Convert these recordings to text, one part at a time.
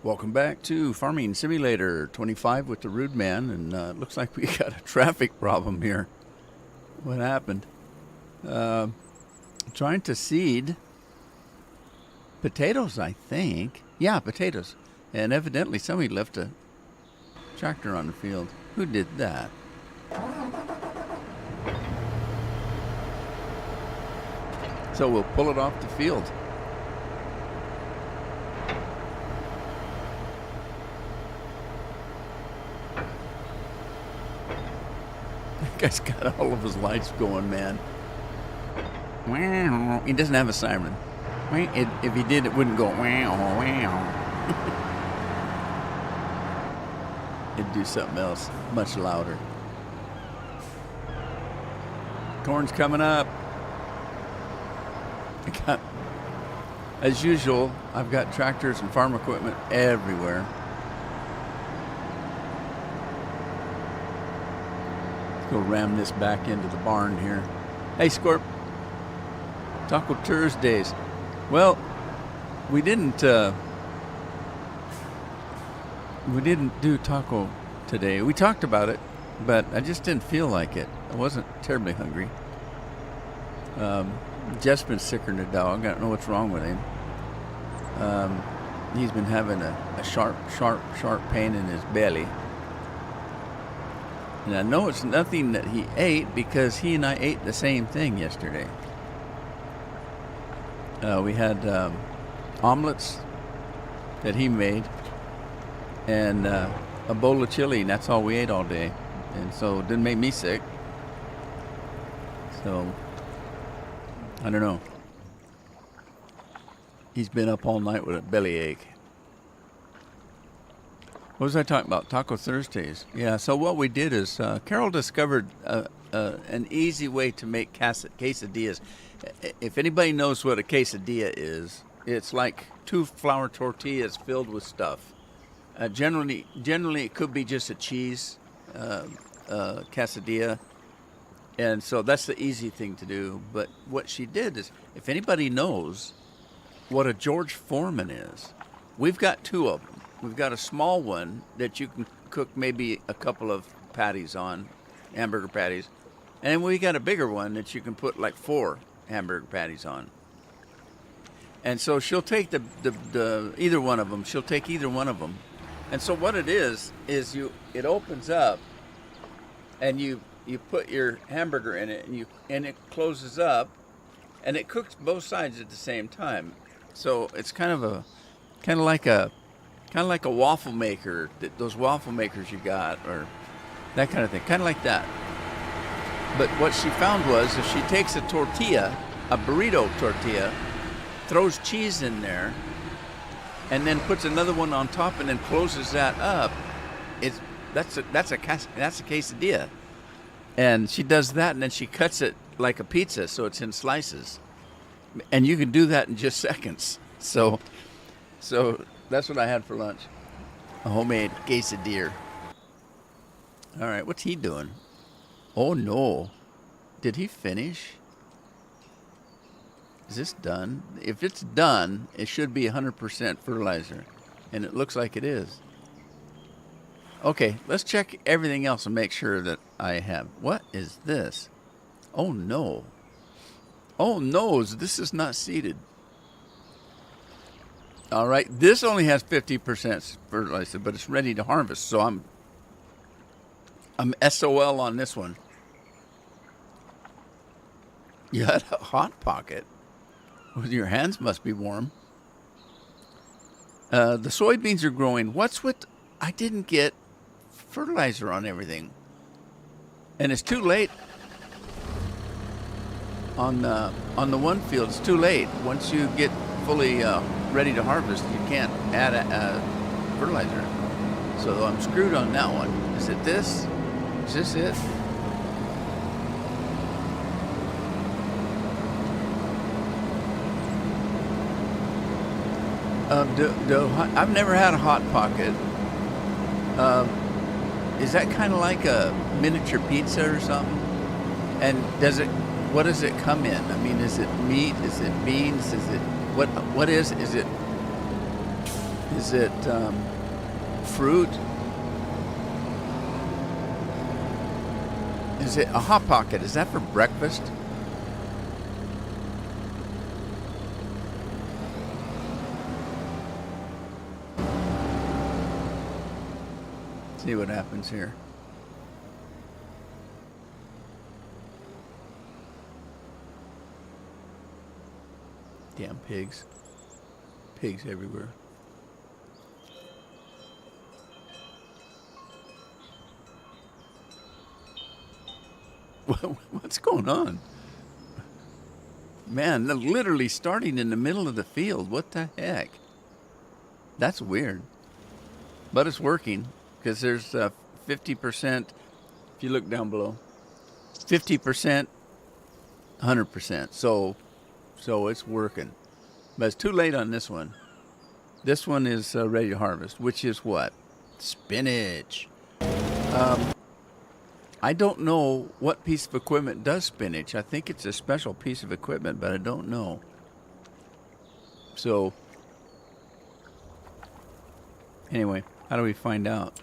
Welcome back to Farming Simulator 25 with the Rude Man, and it looks like we got a traffic problem here. What happened? Trying to seed potatoes, I think. Yeah, potatoes. And evidently somebody left a tractor on the field. Who did that? So we'll pull it off the field. That guy's got all of his lights going, man. Wow. He doesn't have a siren. If he did, it wouldn't go wow, wow. It'd do something else, much louder. Corn's coming up. As usual, I've got tractors and farm equipment everywhere. Let's go ram this back into the barn here. Hey, Scorp. Taco Thursdays. Well, we didn't do taco today. We talked about it, but I just didn't feel like it. I wasn't terribly hungry. Jeff's been sicker than a dog. I don't know what's wrong with him. He's been having a sharp pain in his belly. And I know it's nothing that he ate because he and I ate the same thing yesterday. We had omelets that he made and a bowl of chili, and that's all we ate all day. And so it didn't make me sick. So, I don't know. He's been up all night with a bellyache. What was I talking about? Taco Thursdays. Yeah, so what we did is Carol discovered an easy way to make quesadillas. If anybody knows what a quesadilla is, it's like 2 flour tortillas filled with stuff. Generally, it could be just a cheese quesadilla. And so that's the easy thing to do. But what she did is, if anybody knows what a George Foreman is, we've got 2 of them. We've got a small one that you can cook maybe a couple of patties on, hamburger patties. And then we got a bigger one that you can put like 4 hamburger patties on. And so she'll take either one of them. She'll take either one of them. And so what it is it opens up and you put your hamburger in it and it closes up and it cooks both sides at the same time. So it's kind of like a waffle maker, those waffle makers you got, or that kind of thing, kind of like that. But what she found was if she takes a tortilla, a burrito tortilla, throws cheese in there, and then puts another one on top and then closes that up, that's a quesadilla. And she does that, and then she cuts it like a pizza, so it's in slices. And you can do that in just seconds. So that's what I had for lunch. A homemade quesadilla. All right, what's he doing? Oh, no. Did he finish? Is this done? If it's done, it should be 100% fertilizer. And it looks like it is. Okay, let's check everything else and make sure that I have. What is this? Oh, no. Oh, no, this is not seeded. All right, this only has 50% fertilizer, but it's ready to harvest. So I'm SOL on this one. You had a hot pocket. Well, your hands must be warm. The soybeans are growing. I didn't get fertilizer on everything. And it's too late. On the one field, it's too late. Once you get fully ready to harvest, you can't add fertilizer. So I'm screwed on that one. Is it this? Is this it? I've never had a hot pocket. Is that kind of like a miniature pizza or something? And what does it come in? I mean, is it meat? Is it beans? Is it what is it? Is it fruit? Is it a Hot Pocket? Is that for breakfast? See what happens here. Damn pigs. Pigs everywhere. What's going on? Man, they're literally starting in the middle of the field. What the heck? That's weird. But it's working because there's 50%. If you look down below, 50%, 100%. So it's working. But it's too late on this one. This one is ready to harvest, which is what? Spinach. I don't know what piece of equipment does spinach. I think it's a special piece of equipment, but I don't know. So, anyway, how do we find out?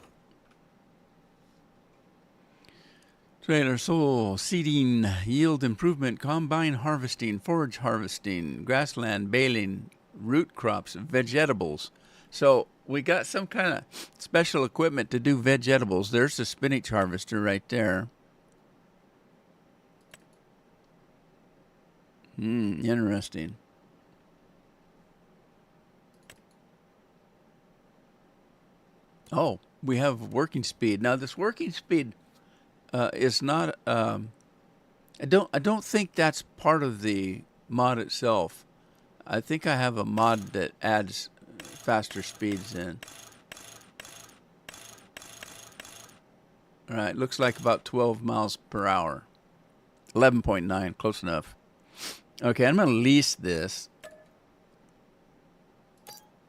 Trailer soil, seeding, yield improvement, combine harvesting, forage harvesting, grassland baling, root crops, vegetables. So we got some kind of special equipment to do vegetables. There's the spinach harvester right there. Interesting. Oh, we have working speed. Now this working speed is not. I don't think that's part of the mod itself. I think I have a mod that adds faster speeds in. All right, looks like about 12 miles per hour. 11.9, close enough. Okay, I'm going to lease this.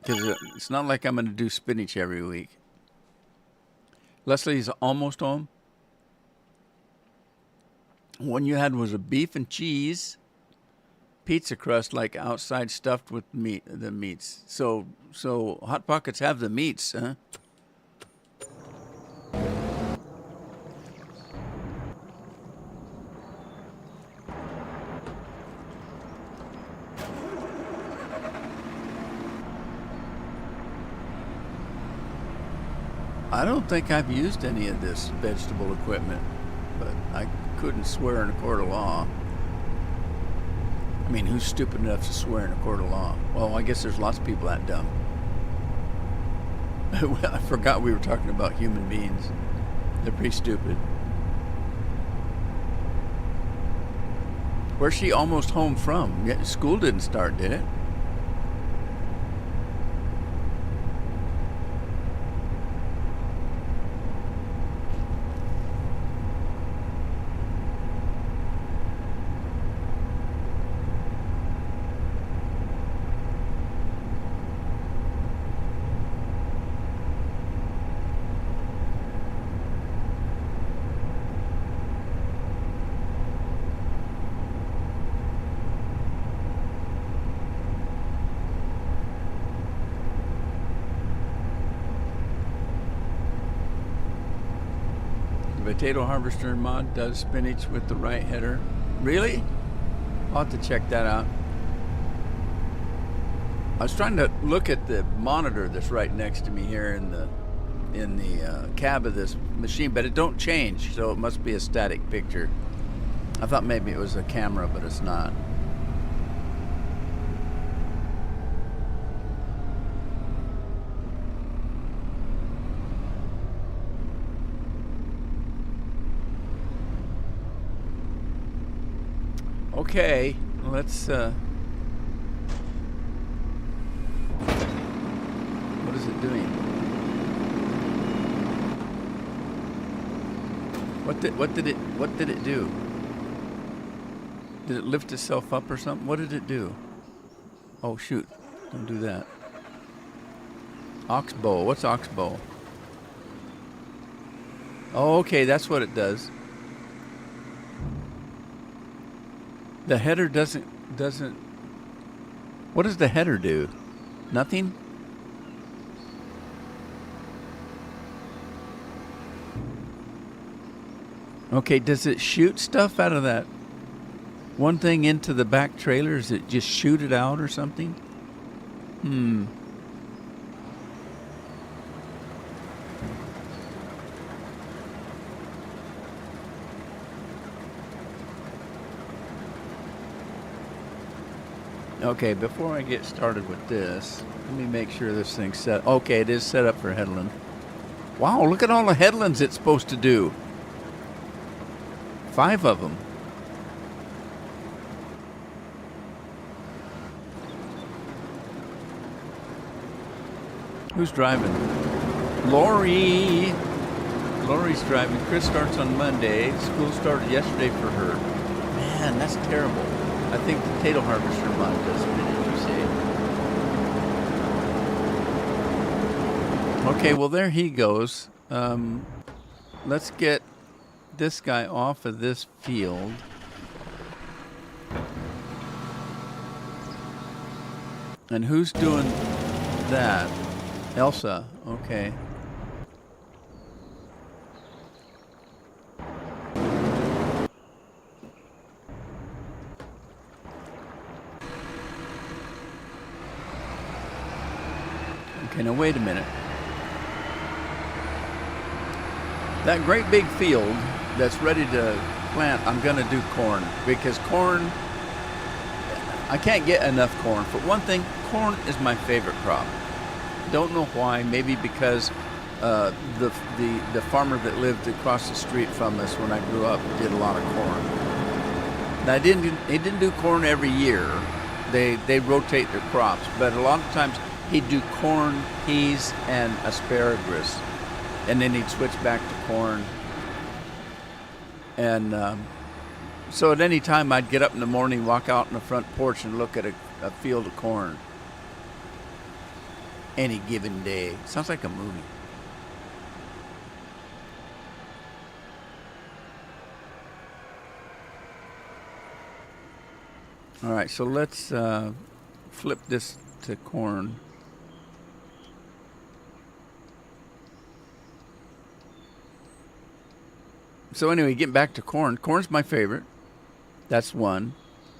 Because it's not like I'm going to do spinach every week. Leslie's almost home. One you had was a beef and cheese pizza crust, like outside stuffed with meat, the meats. So Hot Pockets have the meats, huh? I don't think I've used any of this vegetable equipment, but I couldn't swear in a court of law. I mean, who's stupid enough to swear in a court of law? Well, I guess there's lots of people that dumb. I forgot we were talking about human beings. They're pretty stupid. Where's she almost home from? Yeah, school didn't start, did it? Potato harvester mod does spinach with the right header. Really? I'll have to check that out. I was trying to look at the monitor that's right next to me here in the cab of this machine, but it don't change, so it must be a static picture. I thought maybe it was a camera, but it's not. Okay, let's, what is it doing? What did it do? Did it lift itself up or something? What did it do? Oh shoot, don't do that. Oxbow, what's oxbow? Oh, okay, that's what it does. The header doesn't. What does the header do? Nothing? Okay, does it shoot stuff out of that one thing into the back trailer? Does it just shoot it out or something? Okay, before I get started with this, let me make sure this thing's set. Okay, it is set up for headland. Wow, look at all the headlands it's supposed to do. 5 of them. Who's driving? Lori. Lori's driving. Chris starts on Monday. School started yesterday for her. Man, that's terrible. I think the potato harvester mod does finish, you say. Okay, well, there he goes. Let's get this guy off of this field. And who's doing that? Elsa, okay. Okay, now wait a minute. That great big field that's ready to plant, I'm going to do corn. Because corn, I can't get enough corn. For one thing, corn is my favorite crop. Don't know why. Maybe because the farmer that lived across the street from us when I grew up did a lot of corn. Now, he didn't do corn every year. They rotate their crops, but a lot of times he'd do corn, peas, and asparagus, and then he'd switch back to corn. And so at any time I'd get up in the morning, walk out in the front porch, and look at a field of corn. Any given day. Sounds like a movie. All right, so let's flip this to corn. So anyway, getting back to corn. Corn's my favorite. That's 1.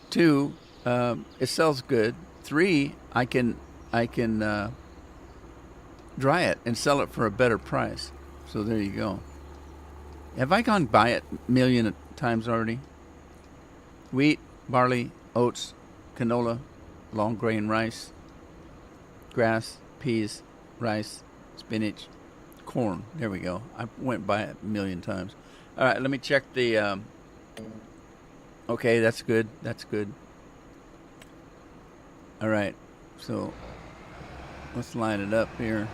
2, it sells good. 3, I can dry it and sell it for a better price. So there you go. Have I gone by it a million times already? Wheat, barley, oats, canola, long grain rice, grass, peas, rice, spinach, corn. There we go. I went by it a million times. All right, let me check the... okay, that's good. That's good. All right, so let's line it up here.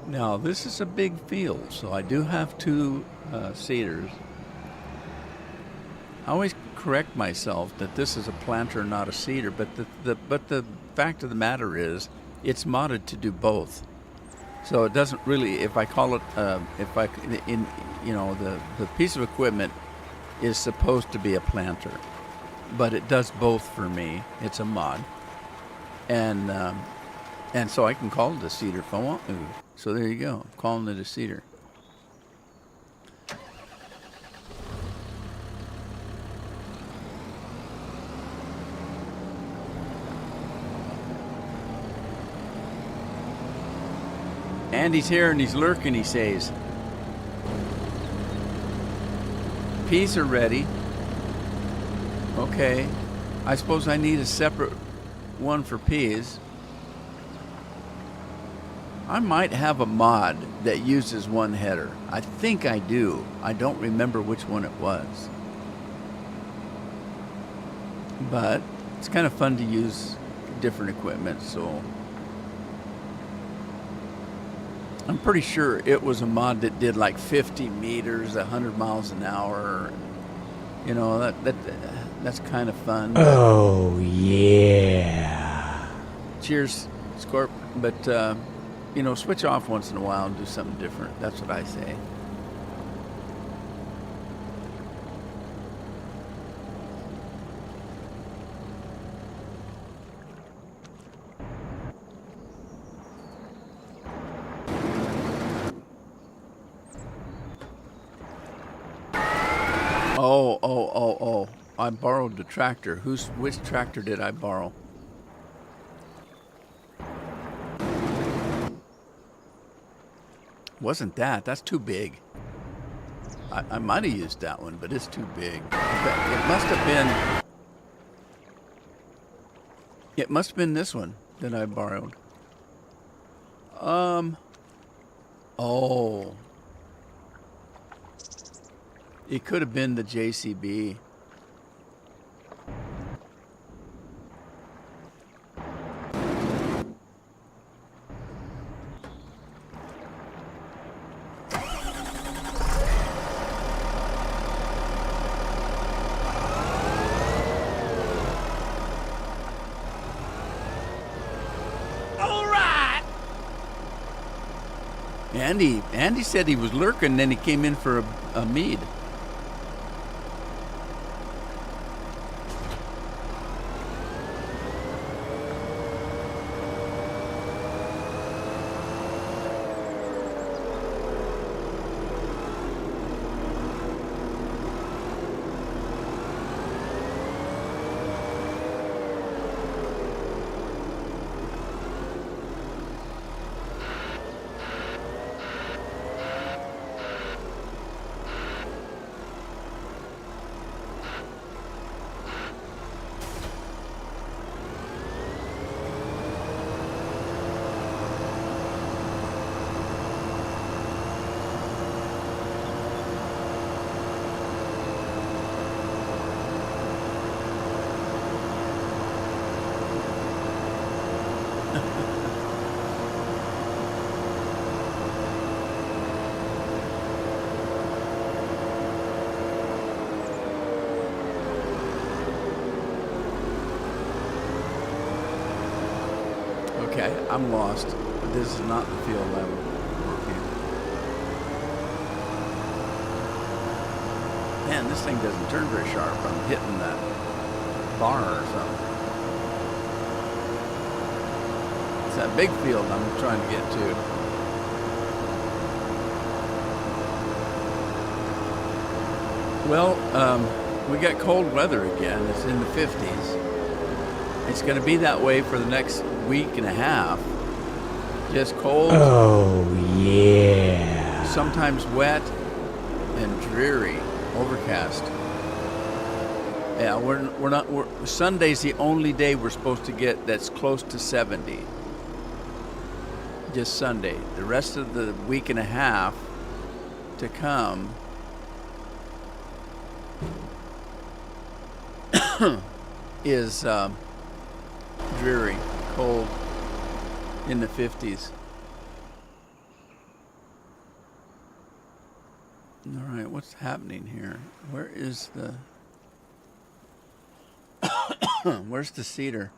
Now, this is a big field, so I do have 2 seeders. I always correct myself that this is a planter, not a seeder, but the fact of the matter is, it's modded to do both. So it doesn't really, if I call it, the piece of equipment is supposed to be a planter, but it does both for me. It's a mod, and so I can call it a seeder if I want to. So there you go. I'm calling it a seeder. Andy's here and he's lurking, he says. Peas are ready. Okay. I suppose I need a separate one for peas. I might have a mod that uses 1 header. I think I do. I don't remember which one it was. But it's kind of fun to use different equipment, so I'm pretty sure it was a mod that did like 50 meters, 100 miles an hour. You know, that's kind of fun. Oh, yeah. Cheers, Scorp. But, switch off once in a while and do something different. That's what I say. Oh. I borrowed the tractor. Which tractor did I borrow? Wasn't that? That's too big. I might have used that one, but it's too big. It must have been... It must have been this one that I borrowed. Oh. It could have been the JCB. Andy said he was lurking, then he came in for a mead. Okay, I'm lost. This is not the field level. Man, this thing doesn't turn very sharp. I'm hitting that bar or something. It's that big field I'm trying to get to. Well, we got cold weather again. It's in the 50s. It's going to be that way for the next week and a half. Just cold. Oh, yeah. Sometimes wet and dreary, overcast. Yeah, Sunday's the only day we're supposed to get that's close to 70. Just Sunday. The rest of the week and a half to come is dreary, cold, in the 50s. All right, what's happening here? Where is the... Where's the cedar?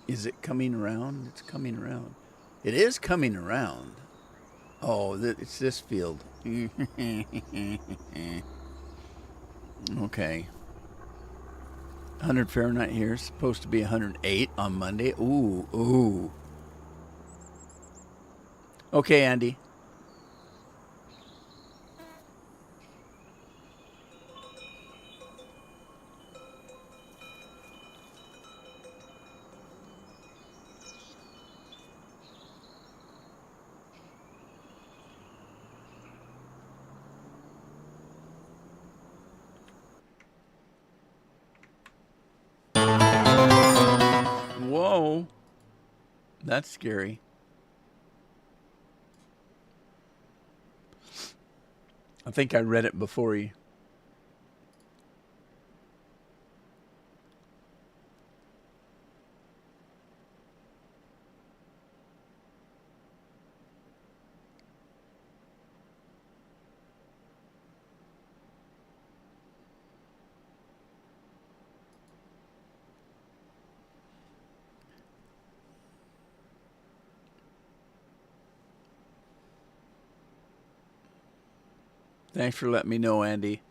Is it coming around? It's coming around. It is coming around. Oh, it's this field. Okay. 100 Fahrenheit here. It's supposed to be 108 on Monday. Ooh. Okay, Andy. Whoa. That's scary. I think I read it before you. Thanks for letting me know, Andy.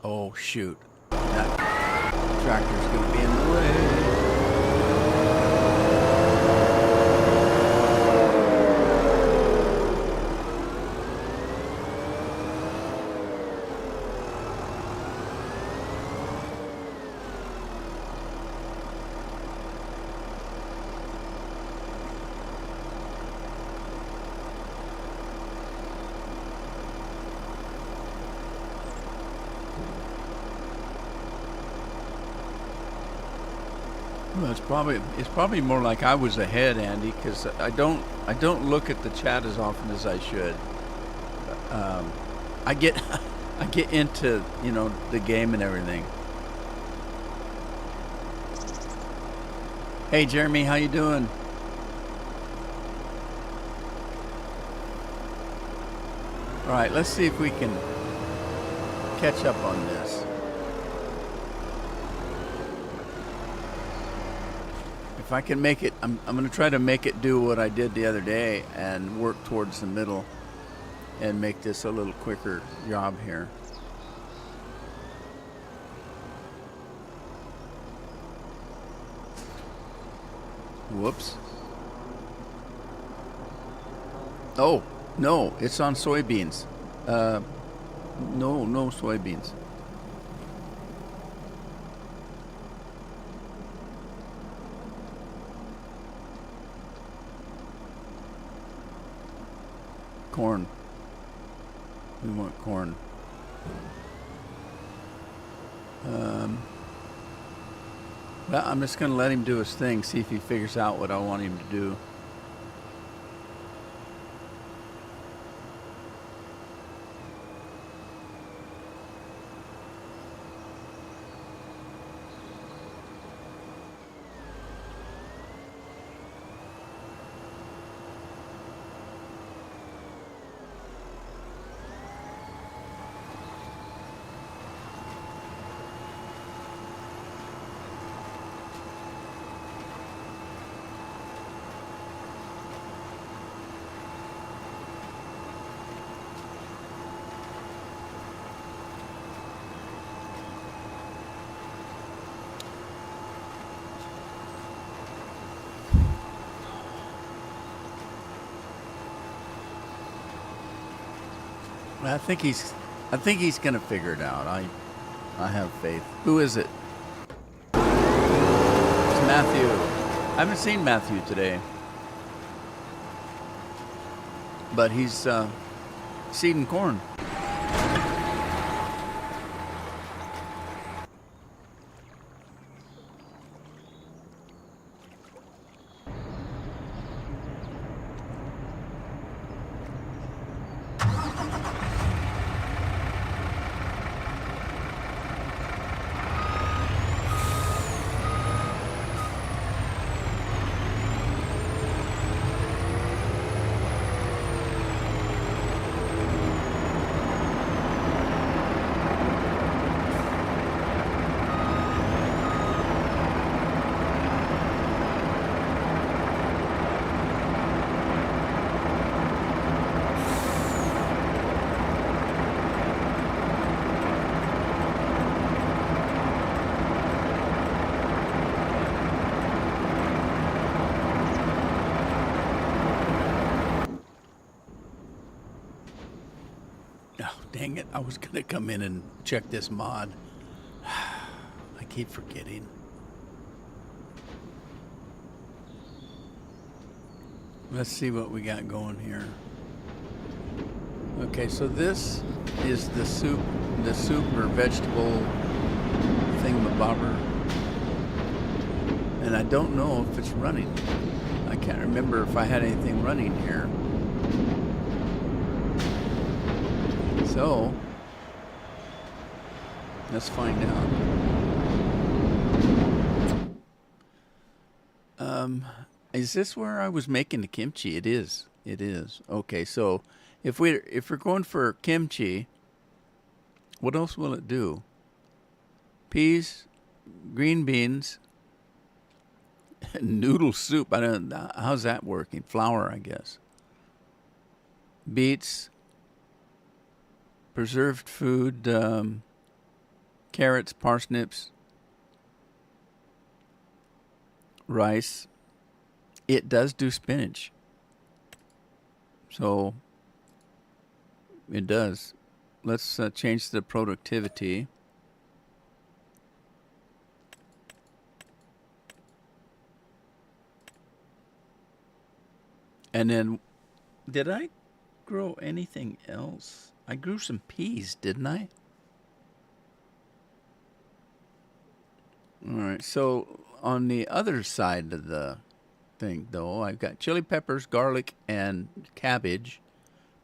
Oh, shoot. That tractor's going to be in the way. Well, it's probably more like I was ahead, Andy, because I don't look at the chat as often as I should. I get I get into the game and everything. Hey Jeremy, how you doing? All right, let's see if we can catch up on this. If I can make it, I'm going to try to make it do what I did the other day and work towards the middle and make this a little quicker job here. Whoops. Oh, no, it's on soybeans. No soybeans. Corn. We want corn. Well, I'm just going to let him do his thing, see if he figures out what I want him to do. I think he's gonna figure it out. I have faith. Who is it? It's Matthew. I haven't seen Matthew today, but he's seeding corn. Dang it, I was going to come in and check this mod. I keep forgetting. Let's see what we got going here. Okay, so this is the soup or vegetable thingamabobber. And I don't know if it's running. I can't remember if I had anything running here. So, let's find out. Is this where I was making the kimchi? It is. It is. Okay, so if we're going for kimchi, What else will it do? Peas, green beans, noodle soup. I don't know. How's that working? Flour, I guess. Beets, preserved food, carrots, parsnips, rice. It does do spinach. So it does. Let's change the productivity. And then, did I grow anything else? I grew some peas, didn't I? All right, so on the other side of the thing, though, I've got chili peppers, garlic, and cabbage,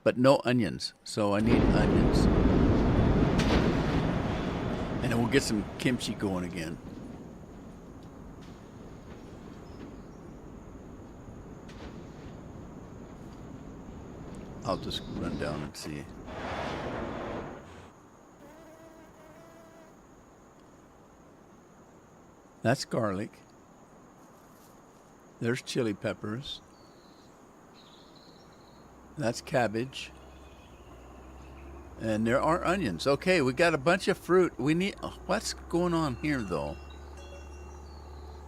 but no onions. So I need onions. And then we'll get some kimchi going again. I'll just run down and see. That's garlic. There's chili peppers. That's cabbage. And there are onions. Okay, we got a bunch of fruit. We need... what's going on here, though?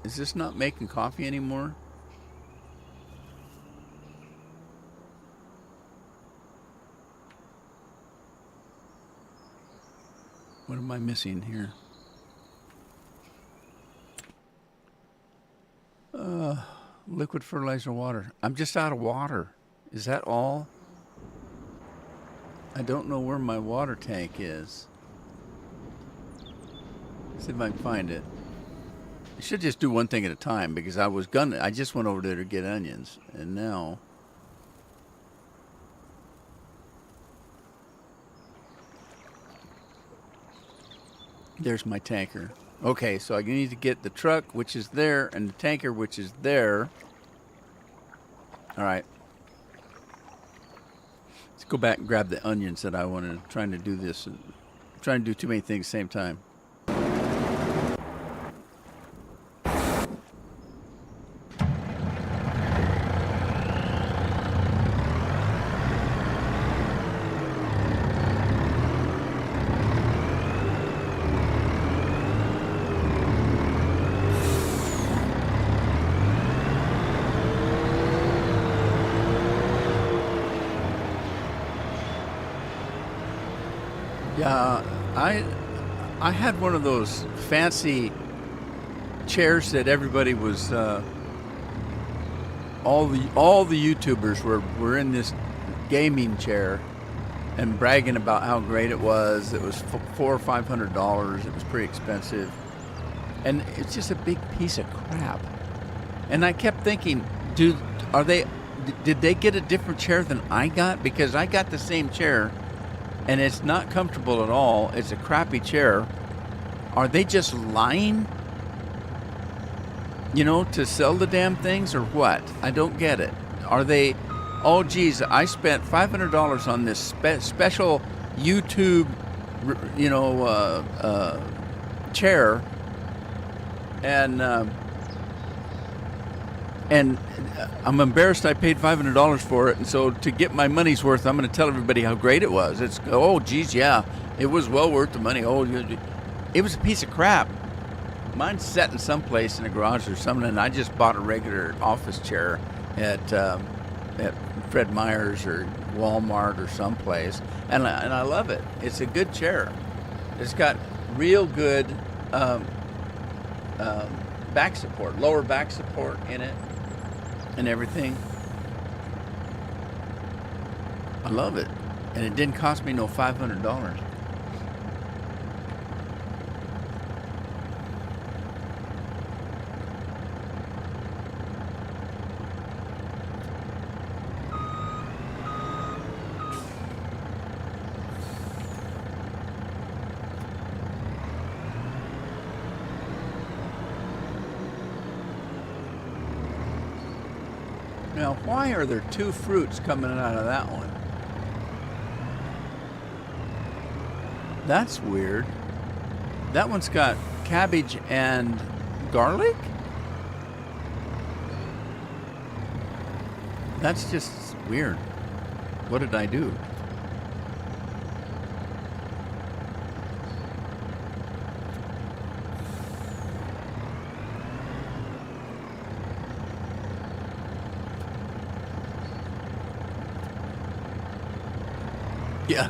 Is this not making coffee anymore? What am I missing here? Liquid fertilizer water. I'm just out of water. Is that all? I don't know where my water tank is. See if I can find it. I should just do one thing at a time because I just went over there to get onions, and now there's my tanker. Okay, so I need to get the truck, which is there, and the tanker, which is there. All right. Let's go back and grab the onions that I wanted. Trying to do this. I'm trying to do too many things at the same time. Yeah, I had one of those fancy chairs that everybody was all the YouTubers were in this gaming chair and bragging about how great it was. It was $400 or $500. It was pretty expensive, and it's just a big piece of crap. And I kept thinking, did they get a different chair than I got? Because I got the same chair. And it's not comfortable at all. It's a crappy chair. Are they just lying? To sell the damn things or what? I don't get it. Are they, oh geez, I spent $500 on this special YouTube, chair. And I'm embarrassed I paid $500 for it, and so to get my money's worth, I'm going to tell everybody how great it was. Oh, geez, yeah, it was well worth the money. Oh, it was a piece of crap. Mine's set in someplace in a garage or something, and I just bought a regular office chair at Fred Meyer's or Walmart or someplace, and I love it. It's a good chair. It's got real good back support, lower back support in it. And everything. I love it. And it didn't cost me no $500. Now, why are there two fruits coming out of that one? That's weird. That one's got cabbage and garlic? That's just weird. What did I do? Yeah.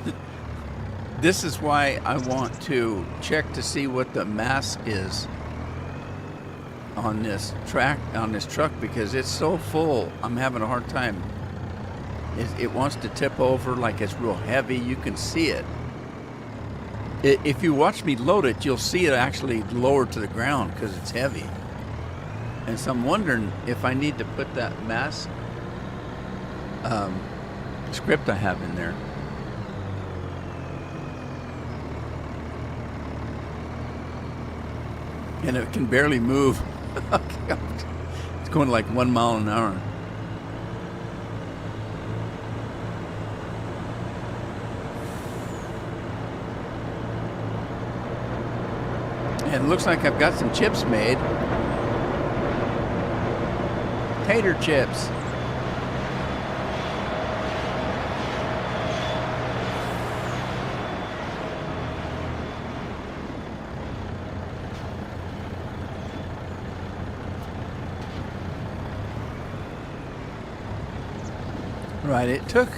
This is why I want to check to see what the mass is on this truck, because it's so full. I'm having a hard time. It wants to tip over like it's real heavy. You can see it. If you watch me load it, you'll see it actually lower to the ground because it's heavy. And so I'm wondering if I need to put that mass script I have in there. And it can barely move. It's going like 1 mile an hour. And it looks like I've got some chips made. Tater chips. Right, it took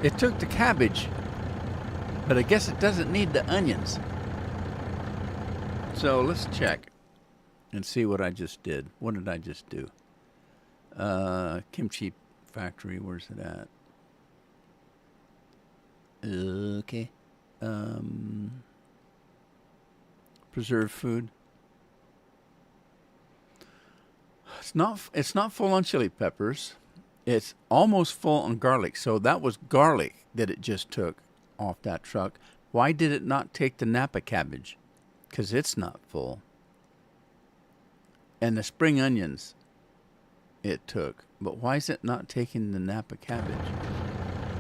the cabbage, but I guess it doesn't need the onions. So let's check and see what I just did. What did I just do? Kimchi factory, where's it at? Okay. Preserved food. It's not full on chili peppers. It's almost full on garlic. So that was garlic that it just took off that truck. Why did it not take the Napa cabbage? Because it's not full. And the spring onions it took. But why is it not taking the Napa cabbage?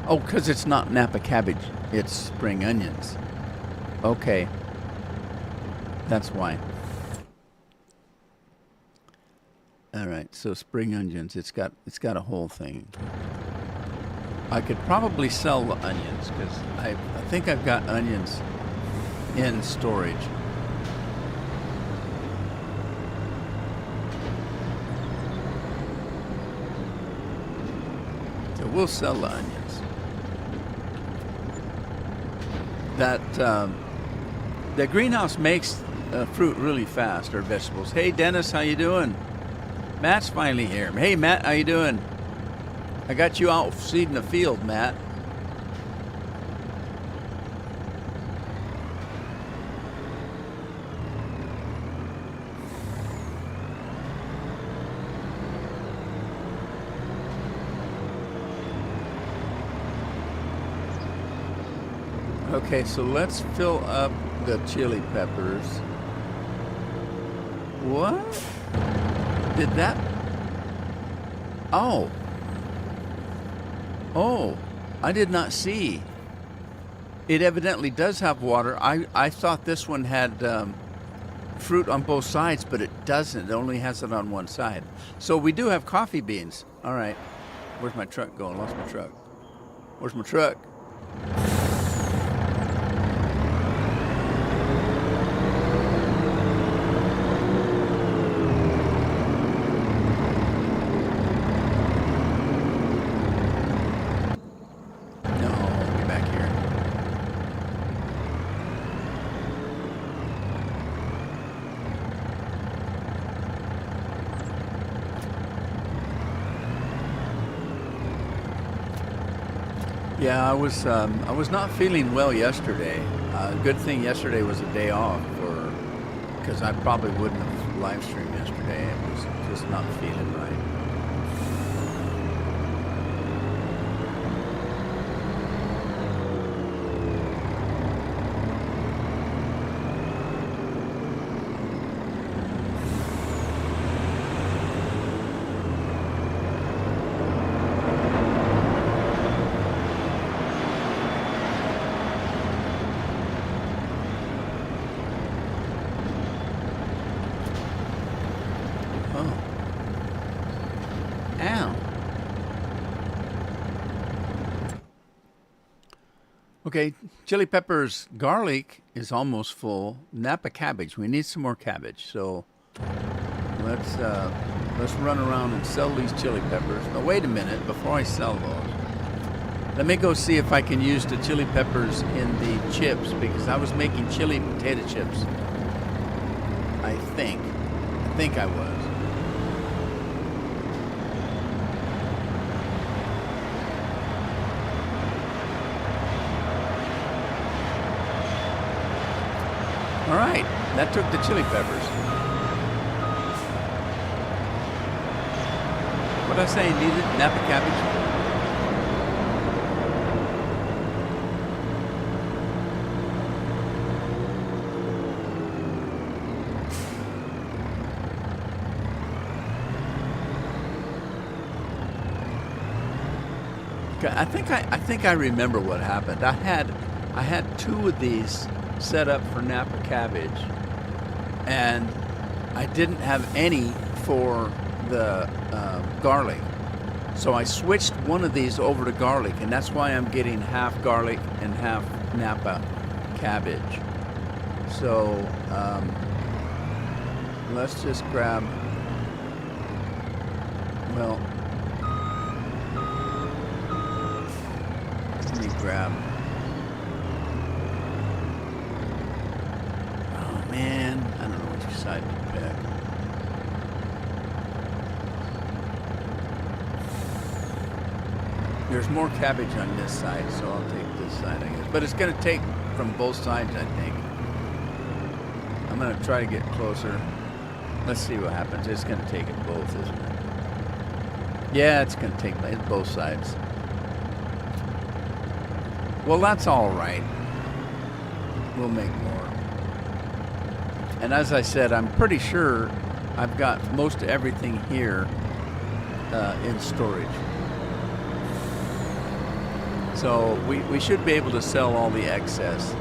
Oh, because it's not Napa cabbage. It's spring onions. Okay. That's why. All right, so spring onions, it's got a whole thing. I could probably sell the onions because I think I've got onions in storage. So we'll sell the onions. The greenhouse makes fruit really fast, or vegetables. Hey, Dennis, how you doing? Matt's finally here. Hey, Matt, how you doing? I got you out seeding the field, Matt. Okay, so let's fill up the chili peppers. What? Did that? Oh. Oh, I did not see. It evidently does have water. I thought this one had fruit on both sides, but it doesn't. It only has it on one side. So we do have coffee beans. All right. Where's my truck going? Lost my truck. Where's my truck? Yeah, I was not feeling well yesterday. Good thing yesterday was a day off, because I probably wouldn't have live streamed yesterday. It was just not feeling right. Okay, chili peppers, garlic is almost full. Napa cabbage, we need some more cabbage. So let's run around and sell these chili peppers. But wait a minute, before I sell those, let me go see if I can use the chili peppers in the chips because I was making chili potato chips. I think I was. All right, that took the chili peppers. What did I say I needed? Napa cabbage? Okay, I think I remember what happened. I had two of these set up for Napa cabbage, and I didn't have any for the garlic. So I switched one of these over to garlic, and that's why I'm getting half garlic and half Napa cabbage. So let's just grab, well, let me grab, oh man, I don't know which side to pick. There's more cabbage on this side, so I'll take this side, I guess. But it's going to take from both sides, I think. I'm going to try to get closer. Let's see what happens. It's going to take it both, isn't it? Yeah, it's going to take both sides. Well, that's all right. We'll make more. And as I said, I'm pretty sure I've got most everything here in storage. So we should be able to sell all the excess.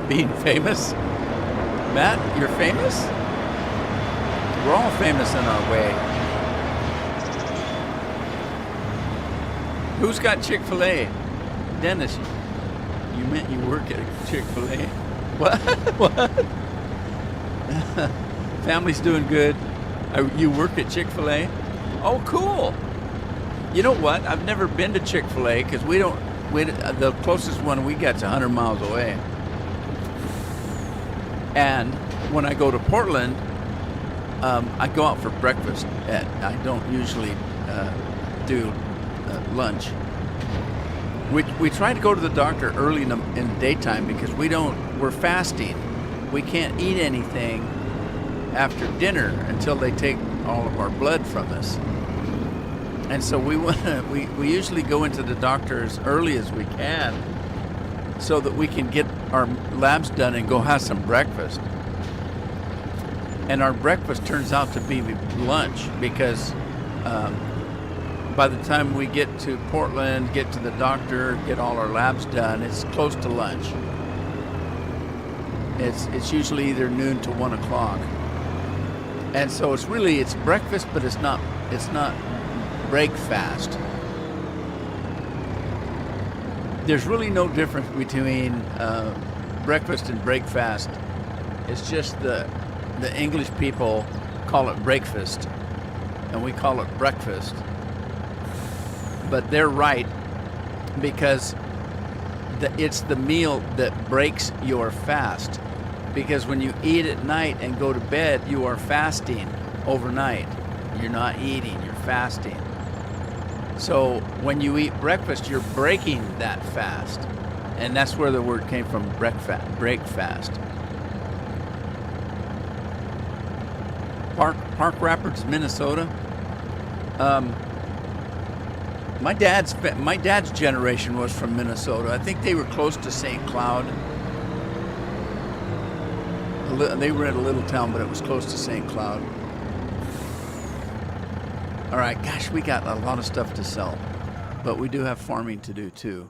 Being famous? Matt, you're famous? We're all famous in our way. Who's got Chick-fil-A? Dennis, you meant you work at Chick-fil-A? What? What? Family's doing good. You work at Chick-fil-A? Oh, cool. You know what? I've never been to Chick-fil-A because the closest one we got's 100 miles away. And when I go to Portland, I go out for breakfast. I don't usually do lunch. We try to go to the doctor early in the daytime because we're fasting. We can't eat anything after dinner until they take all of our blood from us. And so we usually go into the doctor as early as we can so that we can get our labs done and go have some breakfast. And our breakfast turns out to be lunch because by the time we get to Portland, get to the doctor, get all our labs done, it's close to lunch. It's usually either noon to 1 o'clock. And so it's breakfast, but it's not break fast. There's really no difference between breakfast and break fast. It's just the English people call it breakfast, and we call it breakfast. But they're right because it's the meal that breaks your fast. Because when you eat at night and go to bed, you are fasting overnight. You're not eating, you're fasting. So when you eat breakfast, you're breaking that fast. And that's where the word came from, break fast. Park Rapids, Minnesota. My dad's generation was from Minnesota. I think they were close to St. Cloud. They were in a little town, but it was close to St. Cloud. All right, gosh, we got a lot of stuff to sell, but we do have farming to do too.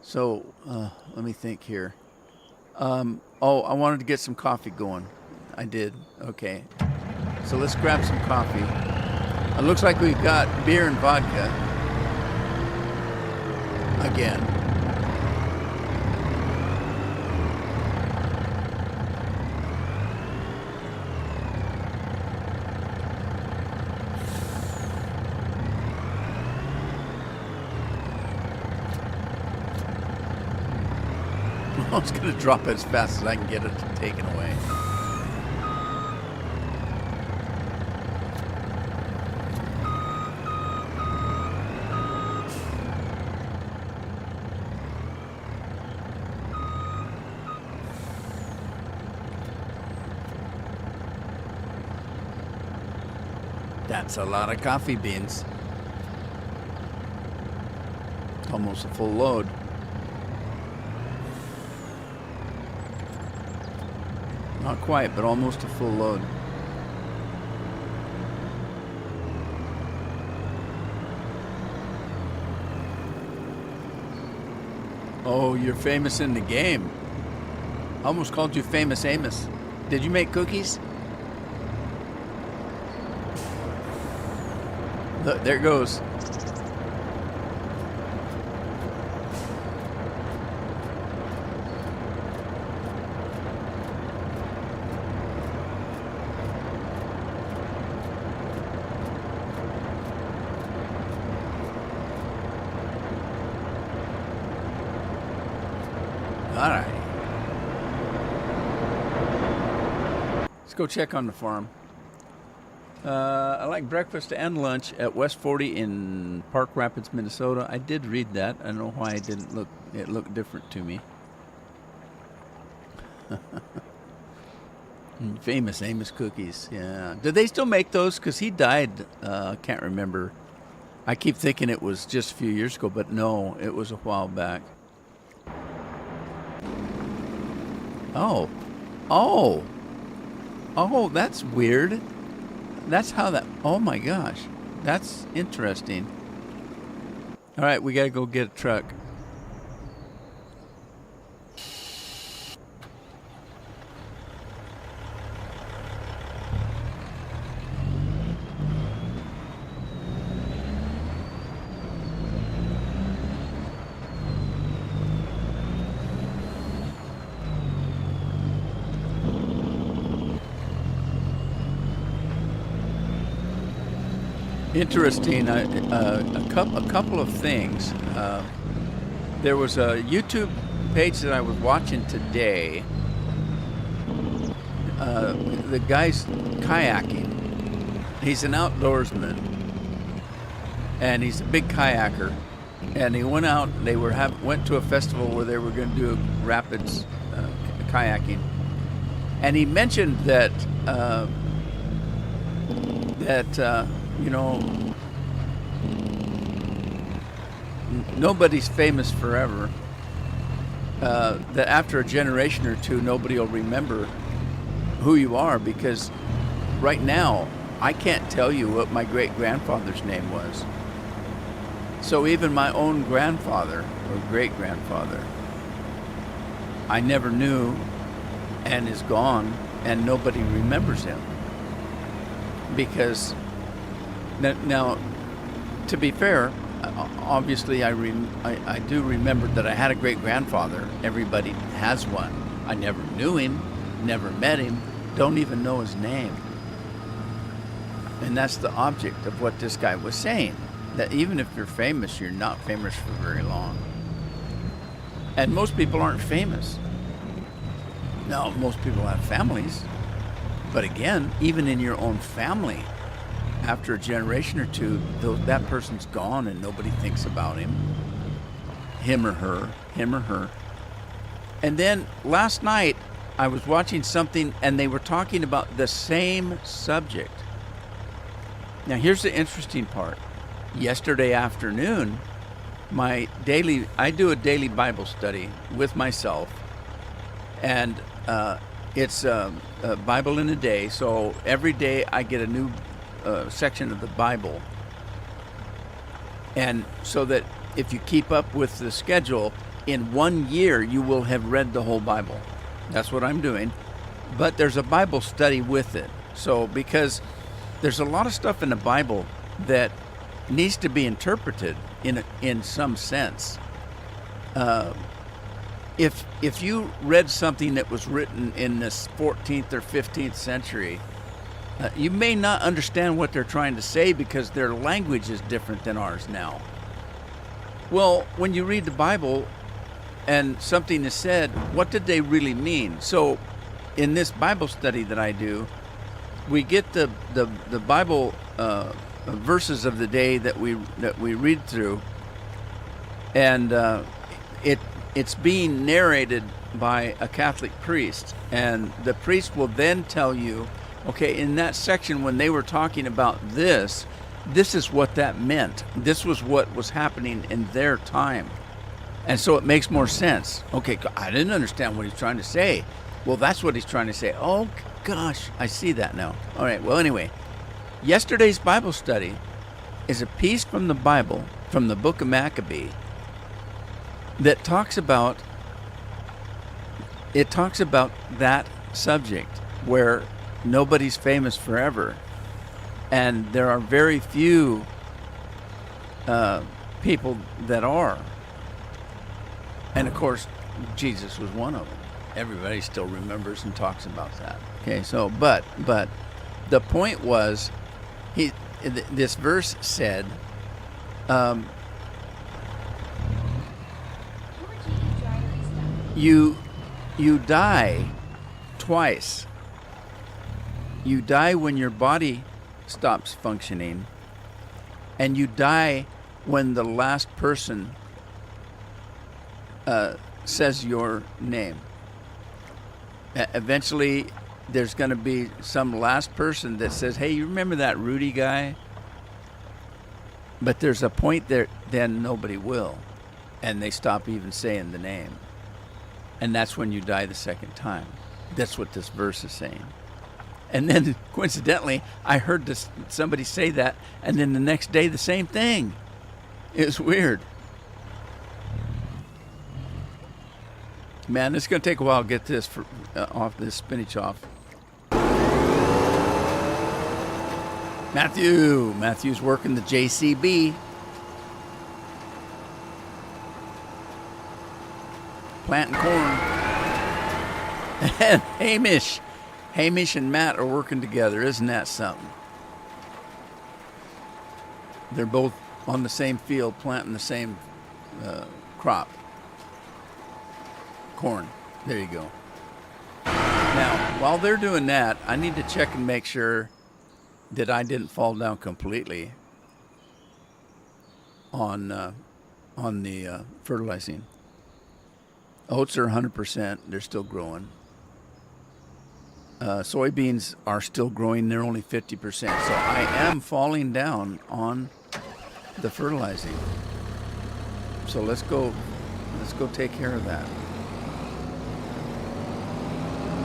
So let me think here. I wanted to get some coffee going. I did. Okay. So let's grab some coffee. It looks like we've got beer and vodka. Again. I was going to drop it as fast as I can get it taken away. That's a lot of coffee beans. Almost a full load. Not quite, but almost a full load. Oh, you're famous in the game. I almost called you Famous Amos. Did you make cookies? Look, there it goes. All right. Let's go check on the farm. I like breakfast and lunch at West 40 in Park Rapids, Minnesota. I did read that. I don't know why it looked different to me. Famous Amos cookies. Yeah. Do they still make those? Because he died, can't remember. I keep thinking it was just a few years ago, but no, it was a while back. Oh, that's weird. That's how that, oh my gosh, that's interesting. All right, we got to go get a truck. Interesting. A couple of things. There was a YouTube page that I was watching today. The guy's kayaking. He's an outdoorsman, and he's a big kayaker. And he went out. They went to a festival where they were going to do rapids kayaking, and he mentioned that you know, nobody's famous forever. That after a generation or two, nobody will remember who you are, because right now, I can't tell you what my great-grandfather's name was. So even my own grandfather or great-grandfather, I never knew, and is gone, and nobody remembers him. Because now, to be fair, obviously I do remember that I had a great-grandfather. Everybody has one. I never knew him, never met him, don't even know his name. And that's the object of what this guy was saying, that even if you're famous, you're not famous for very long. And most people aren't famous. Now, most people have families. But again, even in your own family, after a generation or two, that person's gone and nobody thinks about him or her. And then last night, I was watching something and they were talking about the same subject. Now, here's the interesting part. Yesterday afternoon, I do a daily Bible study with myself, and it's a Bible in a day. So every day I get a new section of the Bible, and so that if you keep up with the schedule, in 1 year you will have read the whole Bible. That's what I'm doing. but there's a Bible study with it. So because there's a lot of stuff in the Bible that needs to be interpreted in some sense. If you read something that was written in this 14th or 15th century, you may not understand what they're trying to say because their language is different than ours now. Well, when you read the Bible and something is said, what did they really mean? So in this Bible study that I do, we get the Bible verses of the day that we read through, and it's being narrated by a Catholic priest, and the priest will then tell you, okay, in that section when they were talking about this is what that meant. This was what was happening in their time. And so it makes more sense. Okay, I didn't understand what he's trying to say. Well, that's what he's trying to say. Oh, gosh, I see that now. All right, well, anyway, yesterday's Bible study is a piece from the Bible, from the book of Maccabee, that talks about that subject where nobody's famous forever. And there are very few people that are. And of course, Jesus was one of them. Everybody still remembers and talks about that. Okay, so but the point was, this verse said, you die twice. You die when your body stops functioning, and you die when the last person says your name. Eventually, there's going to be some last person that says, hey, you remember that Rudy guy? But there's a point there, then nobody will, and they stop even saying the name. And that's when you die the second time. That's what this verse is saying. And then, coincidentally, I heard somebody say that, and then the next day, the same thing. It was weird. Man, it's going to take a while to get this off this spinach off. Matthew's working the JCB. Planting corn. And Hamish and Matt are working together. Isn't that something? They're both on the same field planting the same crop. Corn. There you go. Now, while they're doing that, I need to check and make sure that I didn't fall down completely on the fertilizing. Oats are 100%. They're still growing. Soybeans are still growing. They're only 50%. So I am falling down on the fertilizing. So let's go take care of that.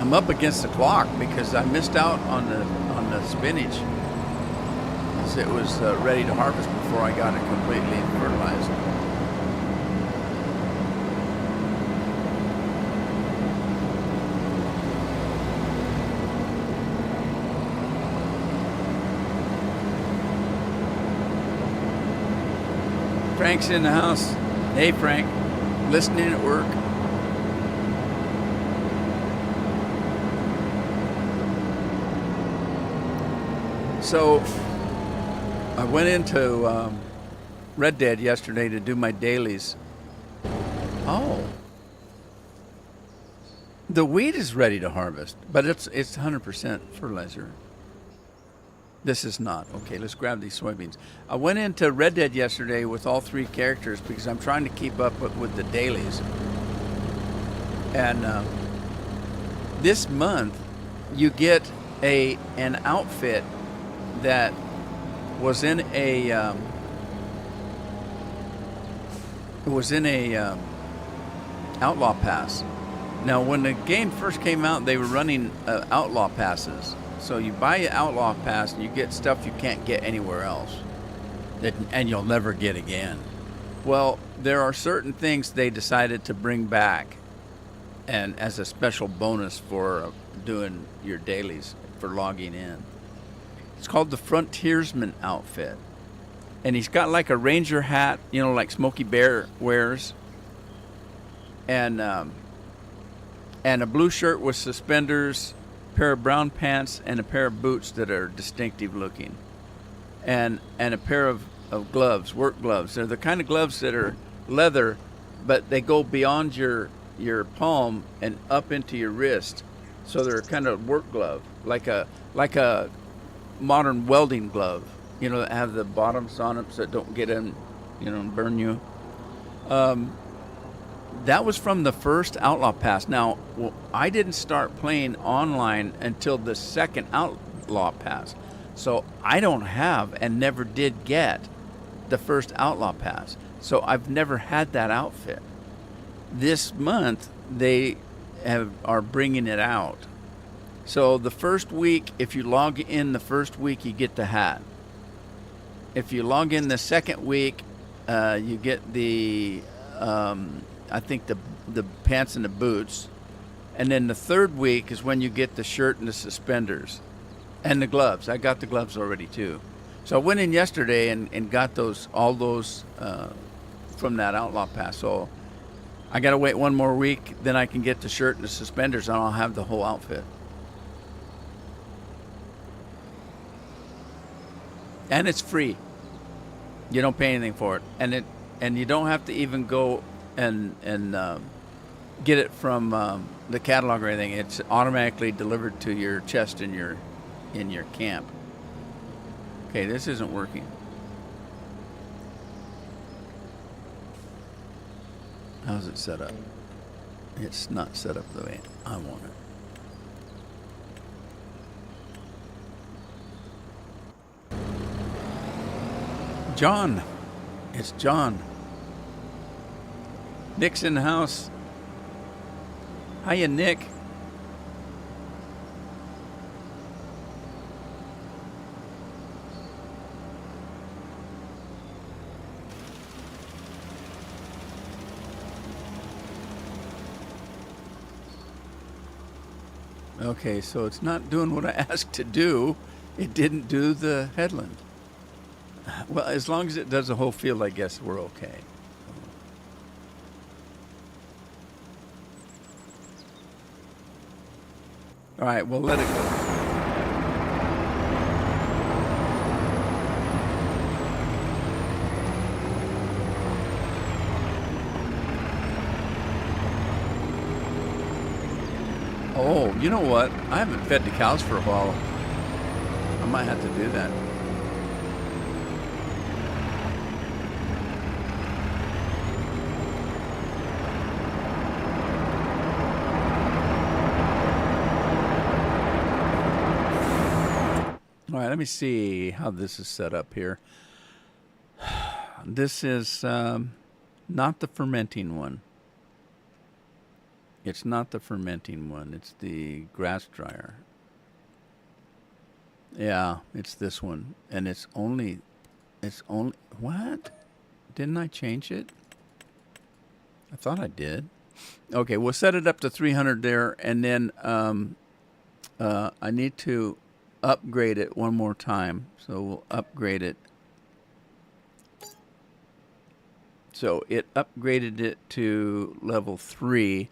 I'm up against the clock because I missed out on the spinach. So it was ready to harvest before I got it completely fertilized. Frank's in the house. Hey, Frank. Listening at work. So I went into Red Dead yesterday to do my dailies. Oh. The wheat is ready to harvest, but it's 100% fertilizer. This is not. Okay, let's grab these soybeans. I went into Red Dead yesterday with all three characters because I'm trying to keep up with the dailies. And this month, you get an outfit that was in a outlaw pass. Now, when the game first came out, they were running outlaw passes. So you buy an outlaw pass and you get stuff you can't get anywhere else, and you'll never get again. Well, there are certain things they decided to bring back and as a special bonus for doing your dailies for logging in. It's called the Frontiersman outfit. And he's got like a ranger hat, you know, like Smokey Bear wears, and a blue shirt with suspenders, pair of brown pants, and a pair of boots that are distinctive looking, and a pair of gloves, work gloves. They're the kind of gloves that are leather, but they go beyond your palm and up into your wrist, so they're kind of work glove, like a modern welding glove, you know, that have the bottoms on them so it don't get in, you know, and burn you. That was from the first Outlaw Pass. Now, I didn't start playing online until the second Outlaw Pass, so I don't have and never did get the first Outlaw Pass. So I've never had that outfit. This month they are bringing it out. So the first week, if you log in the first week, you get the hat. If you log in the second week, you get the I think the pants and the boots, and then the third week is when you get the shirt and the suspenders, and the gloves. I got the gloves already too. So I went in yesterday and got all those from that Outlaw Pass. So I got to wait one more week, then I can get the shirt and the suspenders, and I'll have the whole outfit. And it's free. You don't pay anything for it, and you don't have to even go and get it from the catalog or anything. It's automatically delivered to your chest in your camp. Okay, this isn't working. How's it set up? It's not set up the way I want it. John. It's John. Nick's in the house. Hiya, Nick. Okay, so it's not doing what I asked to do. It didn't do the headland. Well, as long as it does the whole field, I guess we're okay. All right, we'll let it go. Oh, you know what? I haven't fed the cows for a while. I might have to do that. All right, let me see how this is set up here. This is not the fermenting one. It's not the fermenting one. It's the grass dryer. Yeah, it's this one. And it's only, what? Didn't I change it? I thought I did. Okay, we'll set it up to 300 there, and then I need to upgrade it one more time. So we'll upgrade it. So it upgraded it to level 3,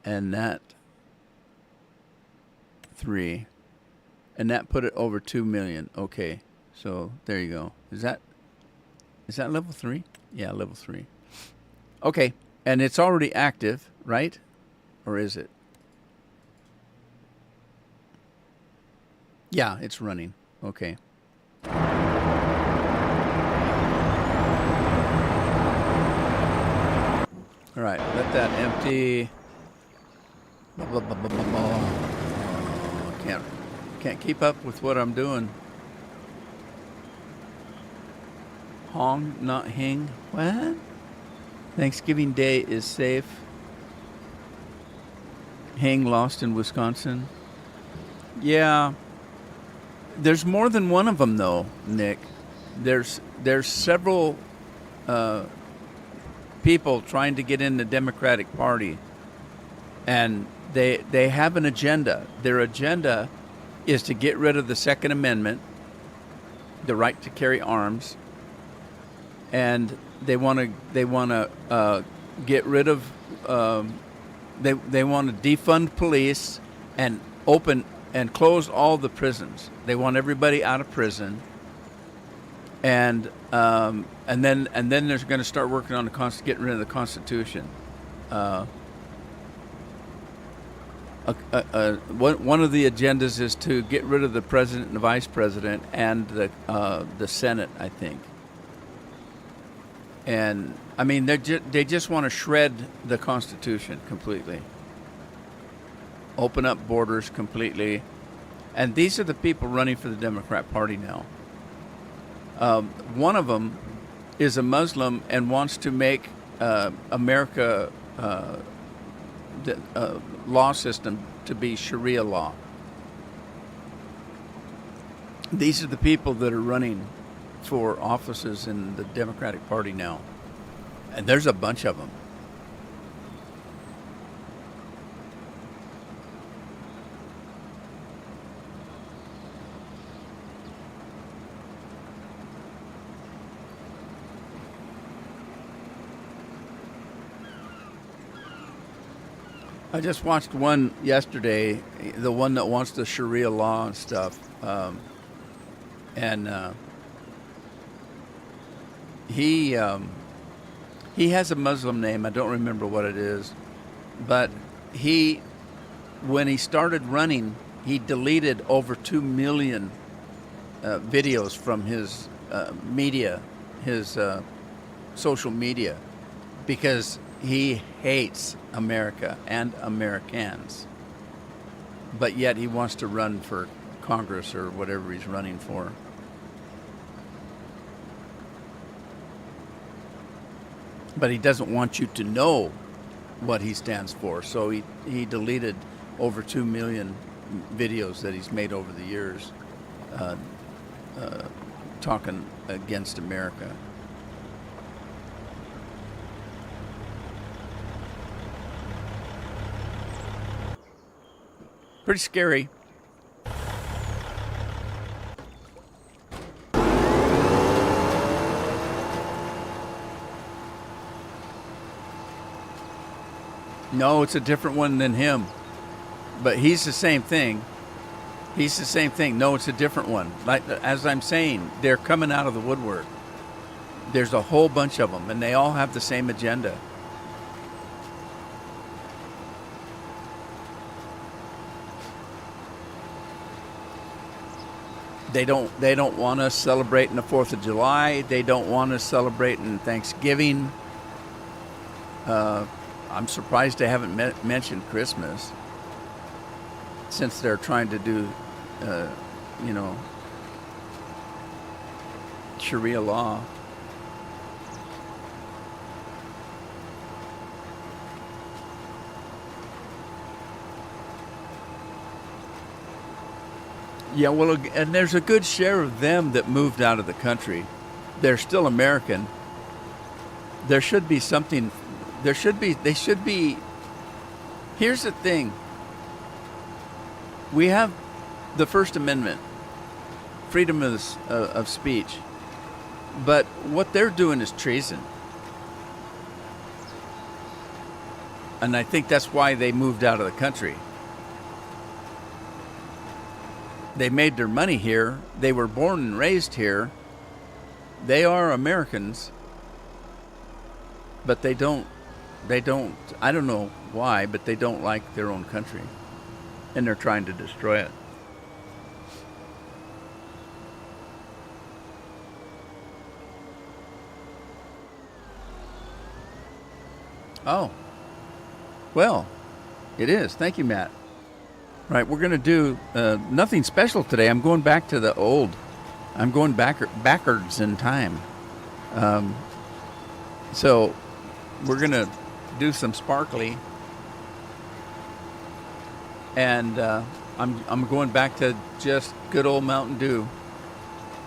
and that 3, and that put it over 2 million. Okay, so there you go. Is that level 3? Yeah, level 3. Okay, and it's already active, right? Or is it? Yeah, it's running. Okay. All right, let that empty. Blah, blah, blah, blah, blah, blah. Oh, can't keep up with what I'm doing. Hong, not hing. What? Thanksgiving Day is safe. Hing lost in Wisconsin. Yeah. There's more than one of them, though, Nick. There's several people trying to get in the Democratic Party. and they have an agenda. Their agenda is to get rid of the Second Amendment, the right to carry arms, and they want to get rid of they want to defund police and open and close all the prisons. They want everybody out of prison, and then they're going to start working on getting rid of the Constitution. One of the agendas is to get rid of the president and the vice president and the Senate, I think. And I mean, they just want to shred the Constitution completely, open up borders completely, and these are the people running for the Democrat Party now. One of them is a Muslim and wants to make America the law system to be Sharia law. These are the people that are running for offices in the Democratic Party now, and there's a bunch of them. I just watched one yesterday, the one that wants the Sharia law and stuff, and he has a Muslim name. I don't remember what it is, but when he started running, he deleted over 2 million videos from his media, his social media, because he hates America and Americans, but yet he wants to run for Congress or whatever he's running for. But he doesn't want you to know what he stands for, so he deleted over 2 million videos that he's made over the years talking against America. Pretty scary. No, it's a different one than him. But he's the same thing. He's the same thing. No, it's a different one. Like, as I'm saying, they're coming out of the woodwork. There's a whole bunch of them, and they all have the same agenda. They don't want us celebrating the 4th of July. They don't want us celebrating Thanksgiving. I'm surprised they haven't mentioned Christmas, since they're trying to do, Sharia law. Yeah, well, and there's a good share of them that moved out of the country. They're still American. There should be something. They should be. Here's the thing. We have the First Amendment, freedom of speech, but what they're doing is treason. And I think that's why they moved out of the country. They made their money here. They were born and raised here. They are Americans, but they don't, I don't know why, but they don't like their own country, and they're trying to destroy it. Oh, well, it is. Thank you, Matt. Right, we're going to do nothing special today. I'm going back to the old. I'm going backwards in time. So we're going to do some sparkly. And I'm going back to just good old Mountain Dew.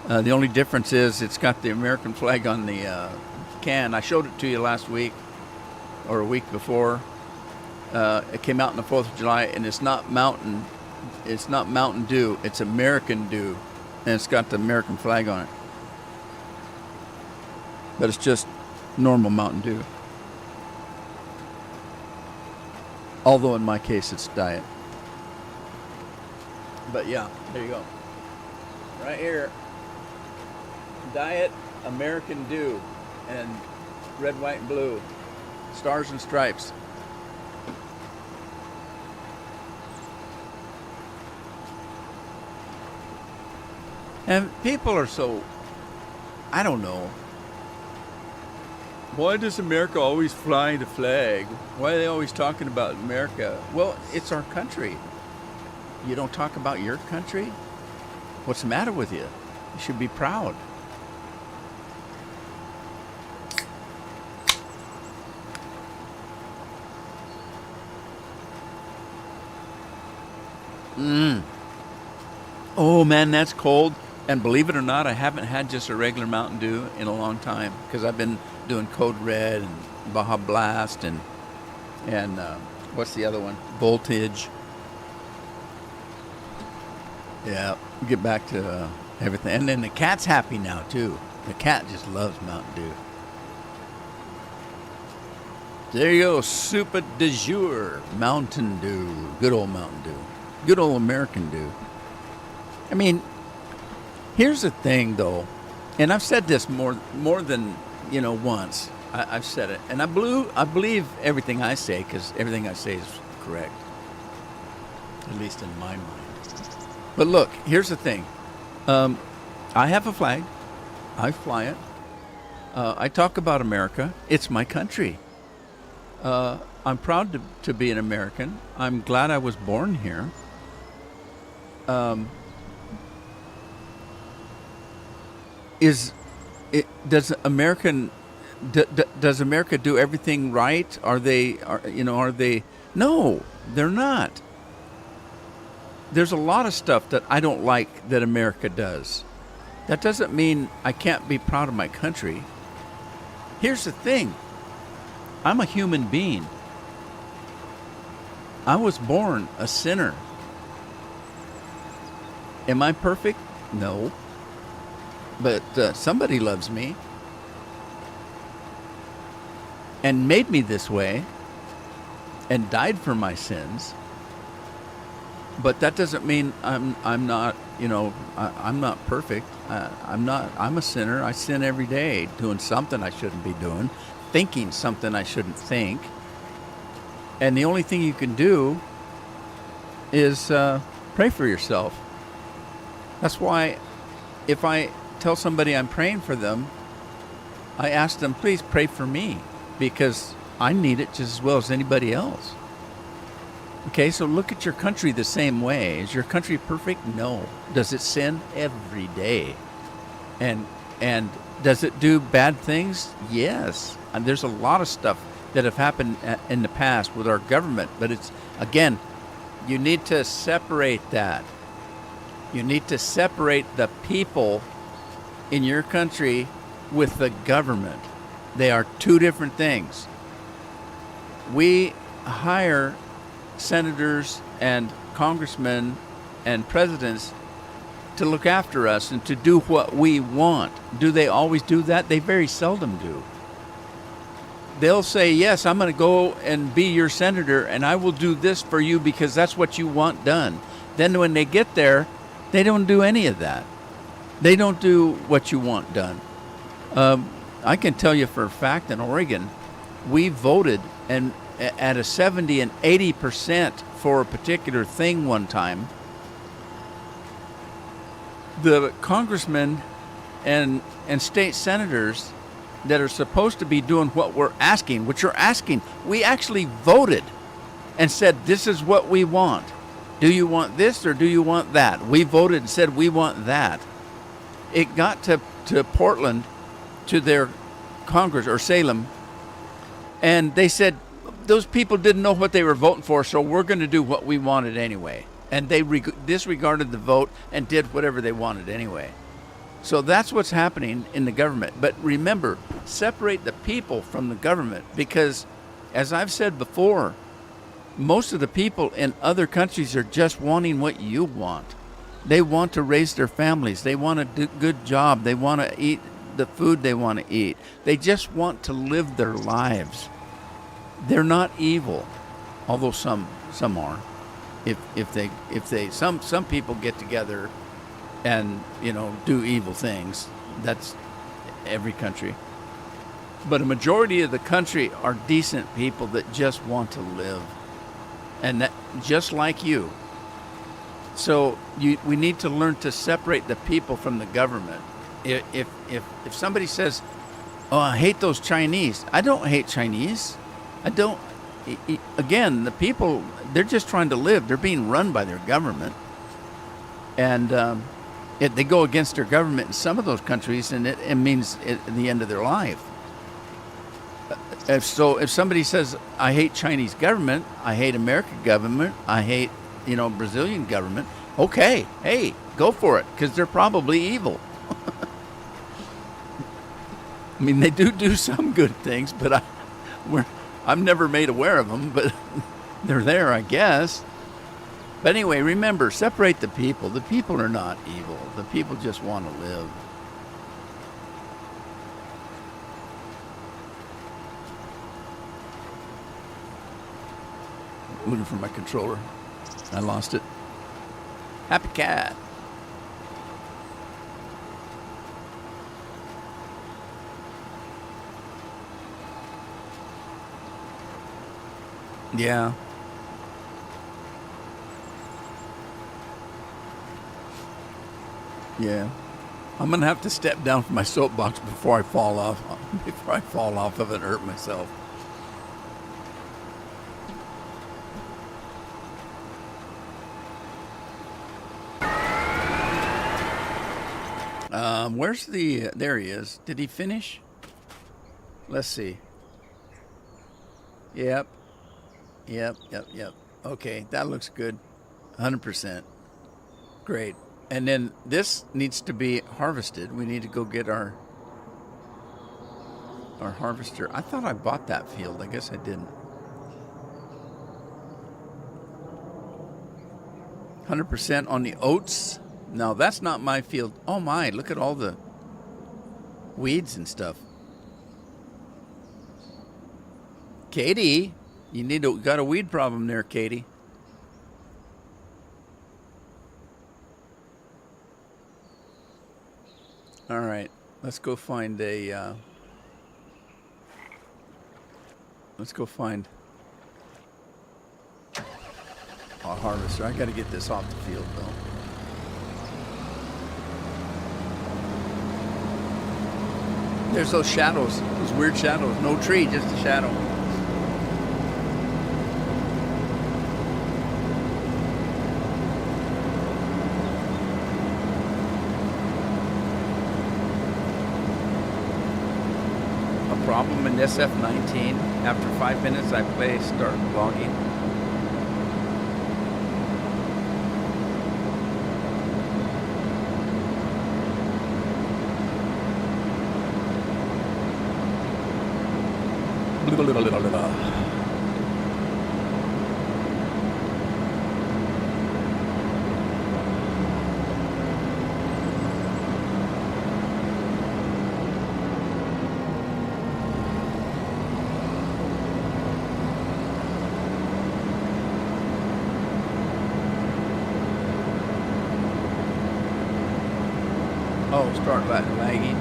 The only difference is it's got the American flag on the can. I showed it to you last week or a week before. It came out on the 4th of July, and it's not Mountain Dew. It's American Dew, and it's got the American flag on it. But it's just normal Mountain Dew. Although in my case, it's diet. But yeah, there you go. Right here, Diet American Dew, and red, white, and blue, stars and stripes. And people are so, I don't know. Why does America always fly the flag? Why are they always talking about America? Well, it's our country. You don't talk about your country? What's the matter with you? You should be proud. Oh man, that's cold. And believe it or not, I haven't had just a regular Mountain Dew in a long time because I've been doing Code Red and Baja Blast and what's the other one? Voltage. Yeah, get back to everything. And then the cat's happy now too. The cat just loves Mountain Dew. There you go, Super de jour, Mountain Dew. Good old Mountain Dew. Good old American Dew. I mean, here's the thing, though, and I've said this more than once. I've said it, and I believe everything I say because everything I say is correct, at least in my mind. But look, here's the thing. I have a flag. I fly it. I talk about America. It's my country. I'm proud to be an American. I'm glad I was born here. Does America do everything right? Are they? No, they're not. There's a lot of stuff that I don't like that America does. That doesn't mean I can't be proud of my country. Here's the thing. I'm a human being. I was born a sinner. Am I perfect? No. But somebody loves me and made me this way and died for my sins. But that doesn't mean I'm not, I'm not perfect. I'm a sinner. I sin every day, doing something I shouldn't be doing, thinking something I shouldn't think. And the only thing you can do is pray for yourself. That's why if I tell somebody I'm praying for them, I ask them, please pray for me, because I need it just as well as anybody else. Okay, so look at your country the same way. Is your country perfect? No. Does it sin? Every day. And does it do bad things? Yes. And there's a lot of stuff that have happened in the past with our government, but it's, again, you need to separate that. You need to separate the people in your country with the government. They are two different things. We hire senators and congressmen and presidents to look after us and to do what we want. Do they always do that? They very seldom do. They'll say, yes, I'm going to go and be your senator and I will do this for you because that's what you want done. Then when they get there, they don't do any of that. They don't do what you want done. I can tell you for a fact in Oregon, we voted and at a 70 and 80% for a particular thing one time. The congressmen and state senators that are supposed to be doing what we're asking, what you're asking, we actually voted and said, this is what we want. Do you want this or do you want that? We voted and said we want that. It got to Portland, to their Congress, or Salem, and they said, those people didn't know what they were voting for, so we're going to do what we wanted anyway. And they disregarded the vote and did whatever they wanted anyway. So that's what's happening in the government. But remember, separate the people from the government, because, as I've said before, most of the people in other countries are just wanting what you want. They want to raise their families. They want a good job. They want to eat the food they want to eat. They just want to live their lives. They're not evil, although some are. Some people get together and do evil things. That's every country. But a majority of the country are decent people that just want to live, and that just like you. So we need to learn to separate the people from the government. If somebody says, "Oh, I hate those Chinese," I don't hate Chinese. I don't. Again, the people, they're just trying to live. They're being run by their government, and they go against their government in some of those countries, and it means the end of their life. If somebody says, "I hate Chinese government, I hate American government, I hate Brazilian government," okay, hey, go for it, because they're probably evil. I mean, they do some good things, but I'm never made aware of them, but they're there, I guess. But anyway, remember, separate the people. The people are not evil. The people just want to live. Looking for my controller. I lost it. Happy cat. Yeah. Yeah. I'm going to have to step down from my soapbox before I fall off of it and hurt myself. Where's there he is. Did he finish? Let's see. Yep. Okay, that looks good. 100%. Great. And then this needs to be harvested. We need to go get our harvester. I thought I bought that field. I guess I didn't. 100% on the oats. No, that's not my field. Oh my, look at all the weeds and stuff. Katie, got a weed problem there, Katie. All right, let's go find a harvester. I got to get this off the field though. There's those shadows, those weird shadows. No tree, just a shadow. A problem in SF19. After 5 minutes, I start logging. Oh, start lagging.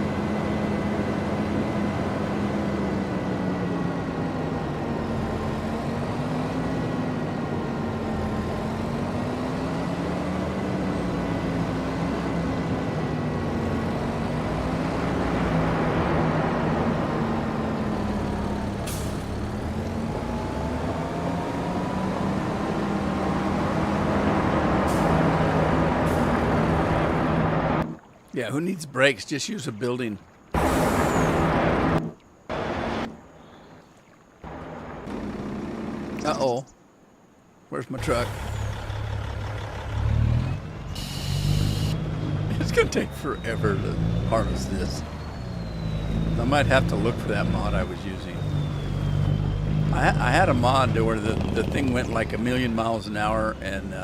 Yeah, who needs brakes? Just use a building. Uh-oh. Where's my truck? It's going to take forever to harvest this. I might have to look for that mod I was using. I had a mod where the thing went like 1,000,000 miles an hour, and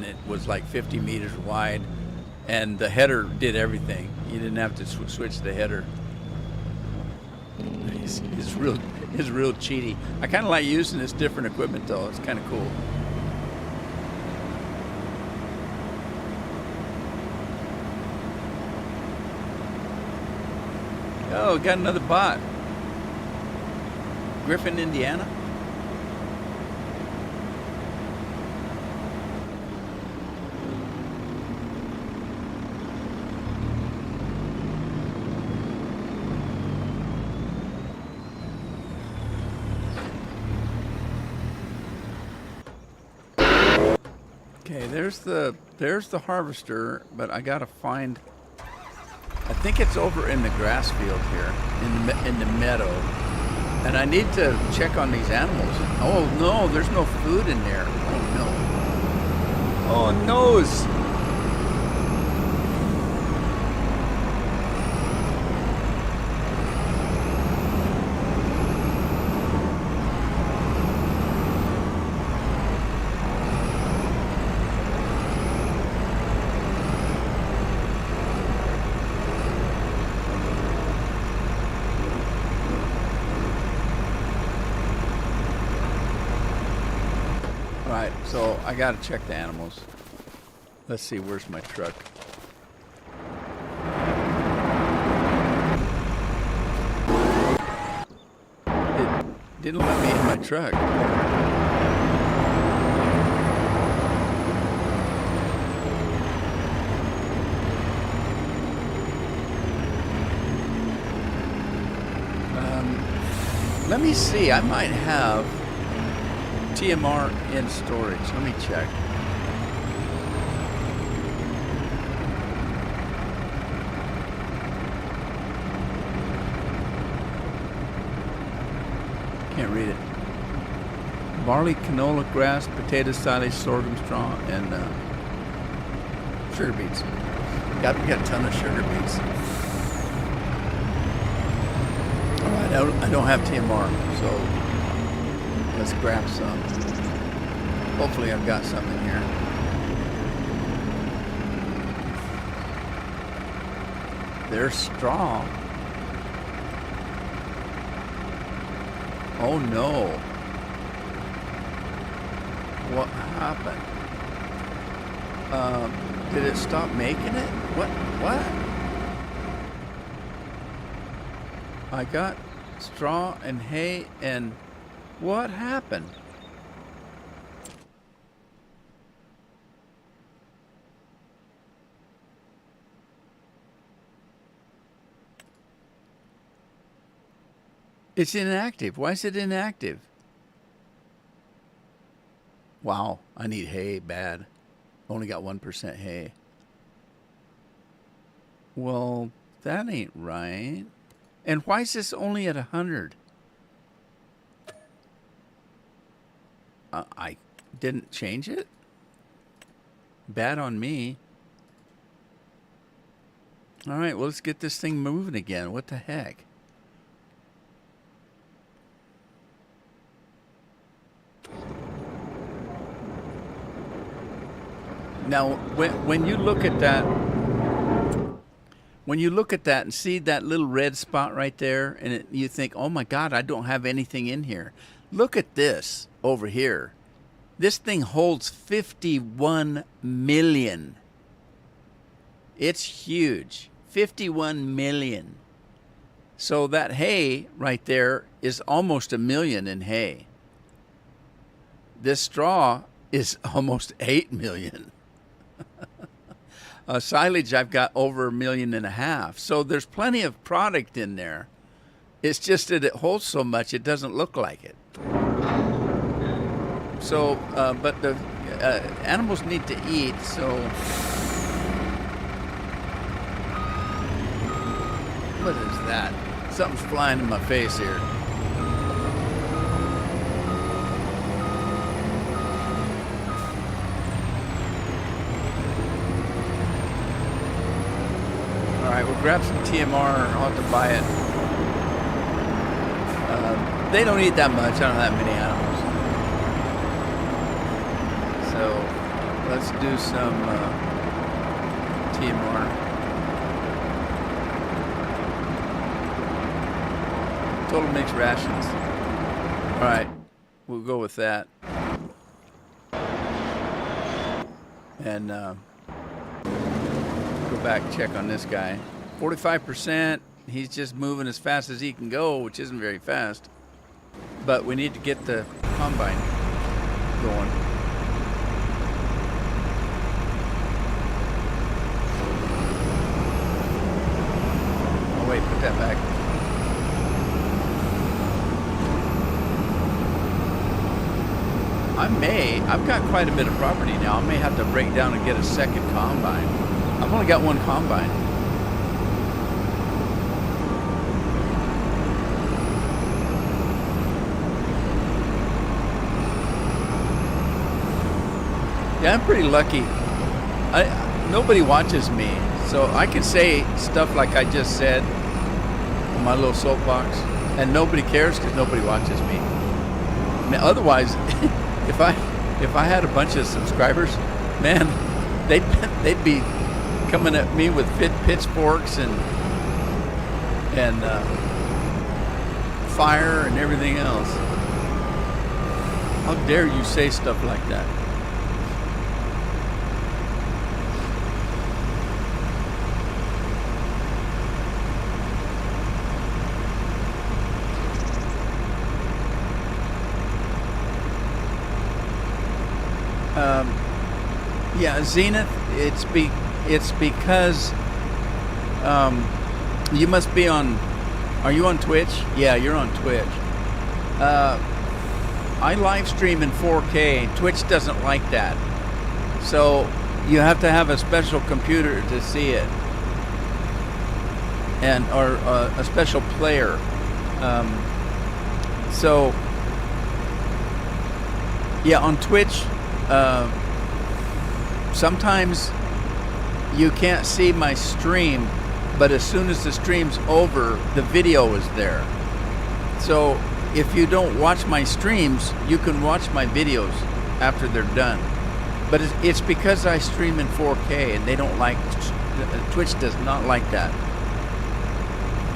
it was like 50 meters wide, and the header did everything. You didn't have to switch the header. It's real cheaty. I kind of like using this different equipment though. It's kind of cool. Oh, got another bot. Griffin, Indiana. Okay, there's the harvester, but I gotta find. I think it's over in the grass field here, in the meadow, and I need to check on these animals. Oh no, there's no food in there. Oh no. Oh noes. Right, so I gotta check the animals. Let's see, where's my truck? It didn't let me in my truck. Let me see, I might have TMR in storage. Let me check. Can't read it. Barley, canola, grass, potato, silage, sorghum, straw, and sugar beets. We got a ton of sugar beets. All right, I don't have TMR, so let's grab some. Hopefully I've got something here. There's straw. Oh no. What happened? Did it stop making it? What? I got straw and hay, and what happened? It's inactive. Why is it inactive? Wow, I need hay bad. Only got 1% hay. Well, that ain't right. And why is this only at 100? I didn't change it? Bad on me. All right, well, let's get this thing moving again. What the heck? Now, when you look at that, and see that little red spot right there, and you think, oh my God, I don't have anything in here. Look at this over here. This thing holds 51 million. It's huge. 51 million. So that hay right there is almost 1 million in hay. This straw is almost 8 million. Silage, I've got over 1.5 million. So there's plenty of product in there. It's just that it holds so much, it doesn't look like it. So, but the animals need to eat, so. What is that? Something's flying in my face here. All right, we'll grab some TMR. I'll have to buy it. They don't eat that much. I don't have that many animals. So let's do some TMR. Total mixed rations. All right, we'll go with that. And go back and check on this guy. 45%. He's just moving as fast as he can go, which isn't very fast. But we need to get the combine going. Oh wait, put that back. I've got quite a bit of property now. I may have to break down and get a second combine. I've only got one combine. Yeah, I'm pretty lucky. Nobody watches me, so I can say stuff like I just said on my little soapbox, and nobody cares because nobody watches me. I mean, otherwise, if I had a bunch of subscribers, man, they'd be coming at me with pitchforks and fire and everything else. How dare you say stuff like that? Yeah, Zenith. It's because you must be on. Are you on Twitch? Yeah, you're on Twitch. I live stream in 4K. Twitch doesn't like that, so you have to have a special computer to see it, or a special player. So yeah, on Twitch. Sometimes you can't see my stream, but as soon as the stream's over, the video is there. So if you don't watch my streams, you can watch my videos after they're done. But it's because I stream in 4K, and they don't like, Twitch does not like that.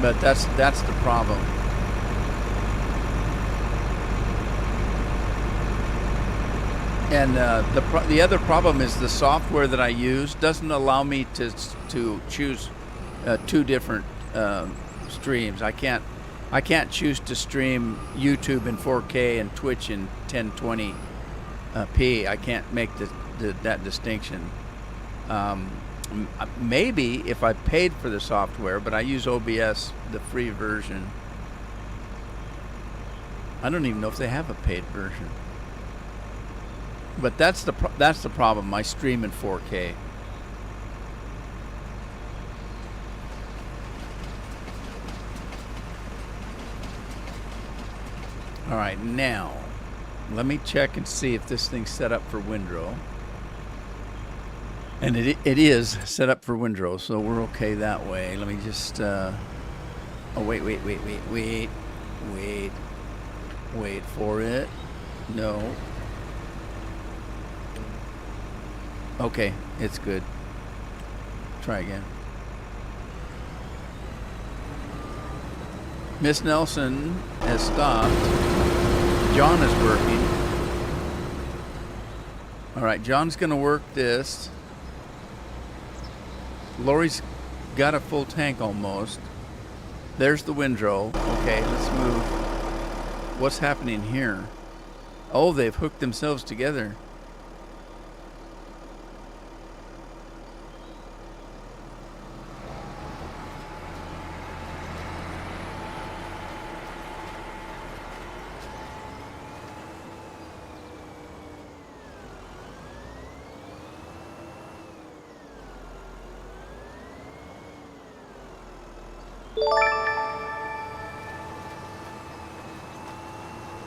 But that's the problem. And the other problem is the software that I use doesn't allow me to choose two different streams. I can't choose to stream YouTube in 4K and Twitch in 1020p. I can't make that distinction. Maybe if I paid for the software, but I use OBS, the free version. I don't even know if they have a paid version. But that's the problem. I stream in 4K. All right, now let me check and see if this thing's set up for windrow. And it is set up for windrow, so we're okay that way. Let me just. Oh wait for it. No. Okay, it's good. Try again. Miss Nelson has stopped. John is working. All right, John's going to work this. Lori's got a full tank almost. There's the windrow. Okay, let's move. What's happening here? Oh, they've hooked themselves together.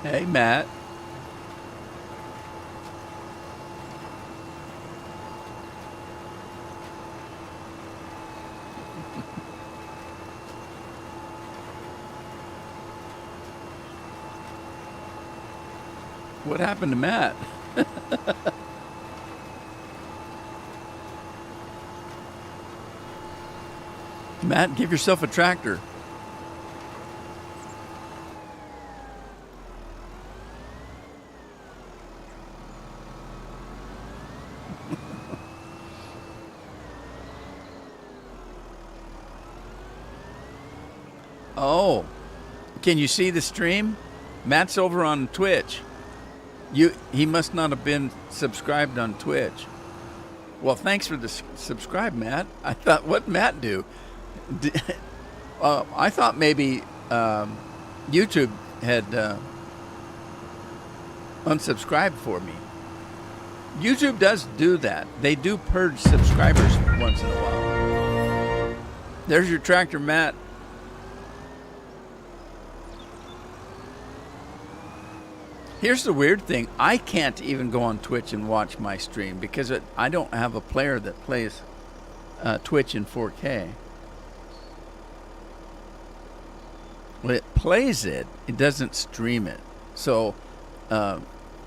Hey, Matt. What happened to Matt? Matt, give yourself a tractor. Oh, can you see the stream? Matt's over on Twitch. He must not have been subscribed on Twitch. Well, thanks for the subscribe, Matt. I thought, what Matt do? I thought maybe YouTube had unsubscribed for me. YouTube does do that. They do purge subscribers once in a while. There's your tractor, Matt. Here's the weird thing. I can't even go on Twitch and watch my stream because I don't have a player that plays Twitch in 4K. When it plays it, it doesn't stream it. So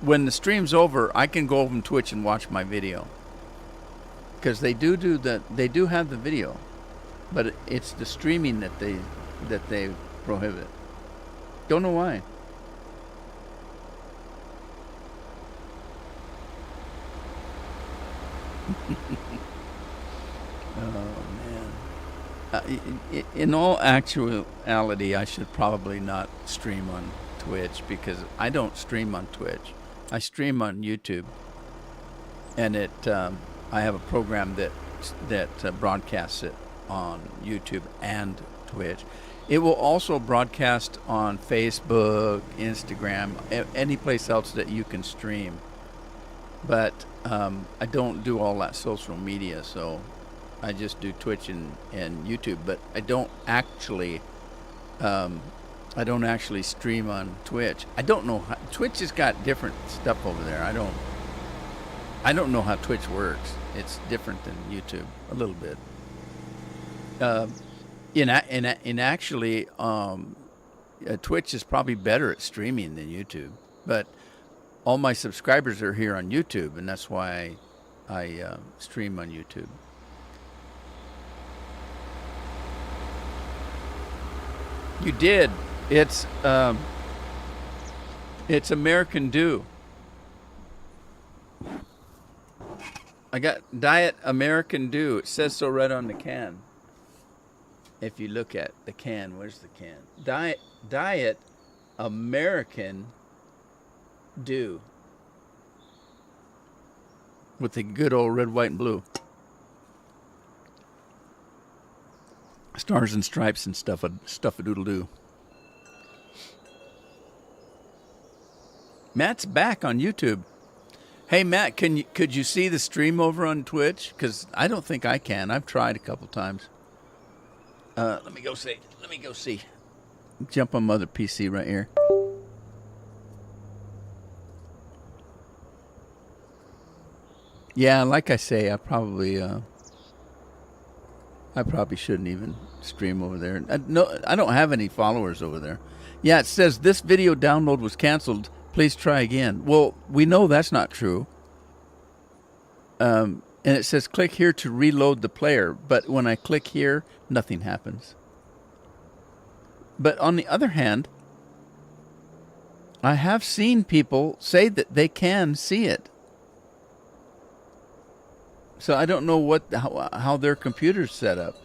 when the stream's over, I can go over on Twitch and watch my video. Because they do have the video, but it's the streaming that they prohibit. Don't know why. Oh man! In all actuality, I should probably not stream on Twitch because I don't stream on Twitch. I stream on YouTube, and I have a program that broadcasts it on YouTube and Twitch. It will also broadcast on Facebook, Instagram, any place else that you can stream. But I don't do all that social media, so I just do Twitch and YouTube. But I don't actually stream on Twitch. I don't know how, Twitch has got different stuff over there. I don't know how Twitch works. It's different than YouTube a little bit. Actually, Twitch is probably better at streaming than YouTube, but all my subscribers are here on YouTube, and that's why I stream on YouTube. You did. It's American Dew. I got Diet American Dew. It says so right on the can. If you look at the can, where's the can? Diet American Dew. With the good old red, white, and blue. Stars and stripes and stuff-a-doodle-doo. Matt's back on YouTube. Hey, Matt, could you see the stream over on Twitch? Because I don't think I can. I've tried a couple times. Let me go see. Jump on my other PC right here. Yeah, like I say, I probably shouldn't even stream over there. I don't have any followers over there. Yeah, it says this video download was canceled. Please try again. Well, we know that's not true. And it says click here to reload the player. But when I click here, nothing happens. But on the other hand, I have seen people say that they can see it. So I don't know how their computer's set up.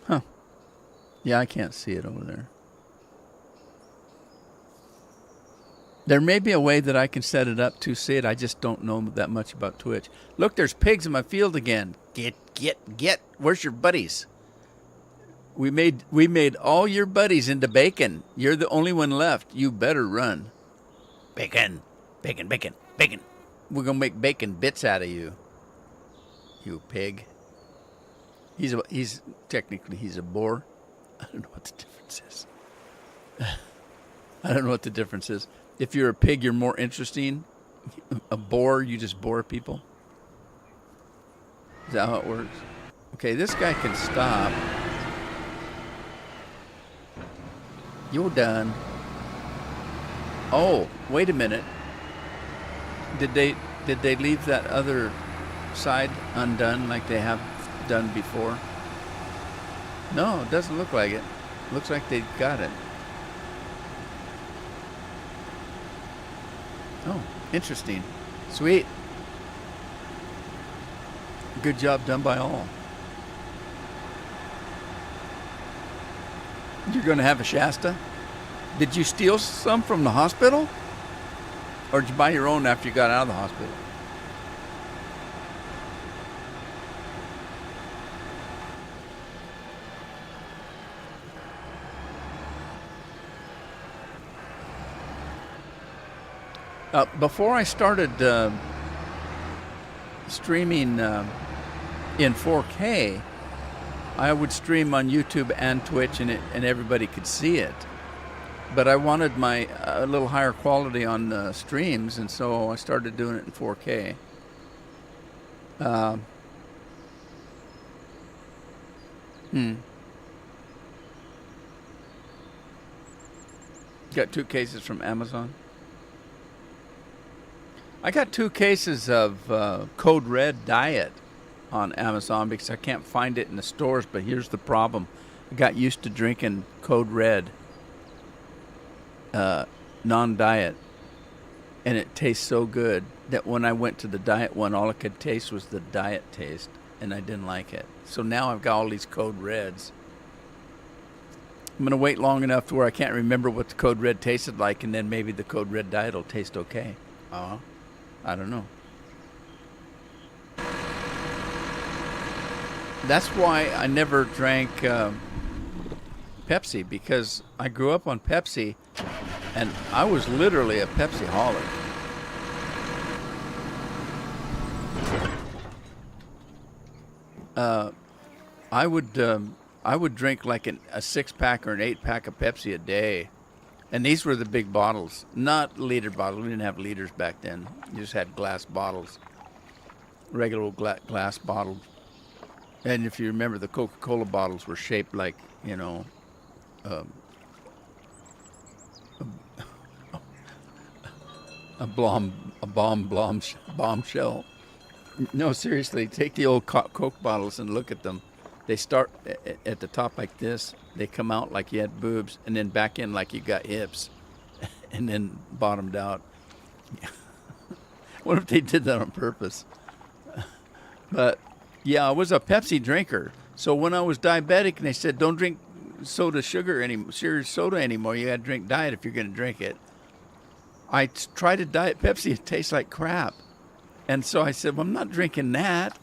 Huh. Yeah, I can't see it over there. There may be a way that I can set it up to see it. I just don't know that much about Twitch. Look, there's pigs in my field again. Get. Where's your buddies? We made all your buddies into bacon. You're the only one left. You better run. Bacon. We're gonna make bacon bits out of you. You pig. He's technically a boar. I don't know what the difference is. If you're a pig, you're more interesting. A boar, you just bore people. Is that how it works? Okay, this guy can stop. You're done. Oh, wait a minute. Did they leave that other side undone like they have done before? No, it doesn't look like it. Looks like they got it. Oh, interesting. Sweet. Good job done by all. You're going to have a Shasta? Did you steal some from the hospital? Or did you buy your own after you got out of the hospital? Before I started streaming in 4K, I would stream on YouTube and Twitch, and everybody could see it. But I wanted my a little higher quality on streams, and so I started doing it in 4K. Got 2 cases from Amazon. I got 2 cases of Code Red Diet on Amazon because I can't find it in the stores, but here's the problem. I got used to drinking Code Red non-diet, and it tastes so good that when I went to the diet one, all I could taste was the diet taste, and I didn't like it. So now I've got all these Code Reds. I'm going to wait long enough to where I can't remember what the Code Red tasted like, and then maybe the Code Red Diet will taste okay. I don't know. That's why I never drank Pepsi, because I grew up on Pepsi, and I was literally a Pepsi-holic. I would drink like a 6-pack or an 8-pack of Pepsi a day. And these were the big bottles, not liter bottles. We didn't have liters back then. You just had glass bottles, regular old glass bottles. And if you remember, the Coca-Cola bottles were shaped like, you know, a bombshell. No, seriously, take the old Coke bottles and look at them. They start at the top like this. They come out like you had boobs, and then back in like you got hips, and then bottomed out. What if they did that on purpose? But yeah, I was a Pepsi drinker. So when I was diabetic, and they said don't drink soda sugar anymore. You got to drink diet if you're going to drink it. I tried a Diet Pepsi. It tastes like crap, and so I said, well, I'm not drinking that.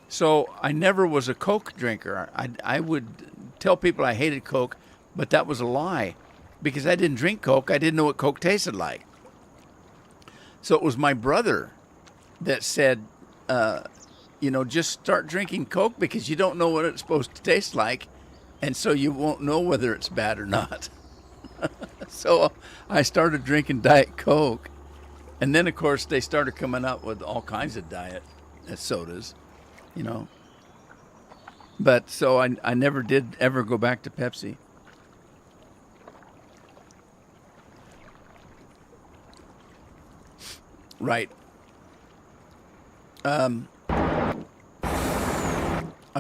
So I never was a Coke drinker. I would tell people I hated Coke, but that was a lie because I didn't drink Coke. I didn't know what Coke tasted like. So it was my brother that said, just start drinking Coke because you don't know what it's supposed to taste like, and so you won't know whether it's bad or not. So I started drinking Diet Coke, and then, of course, they started coming up with all kinds of diet sodas. You know, but so I never did ever go back to Pepsi. Right. I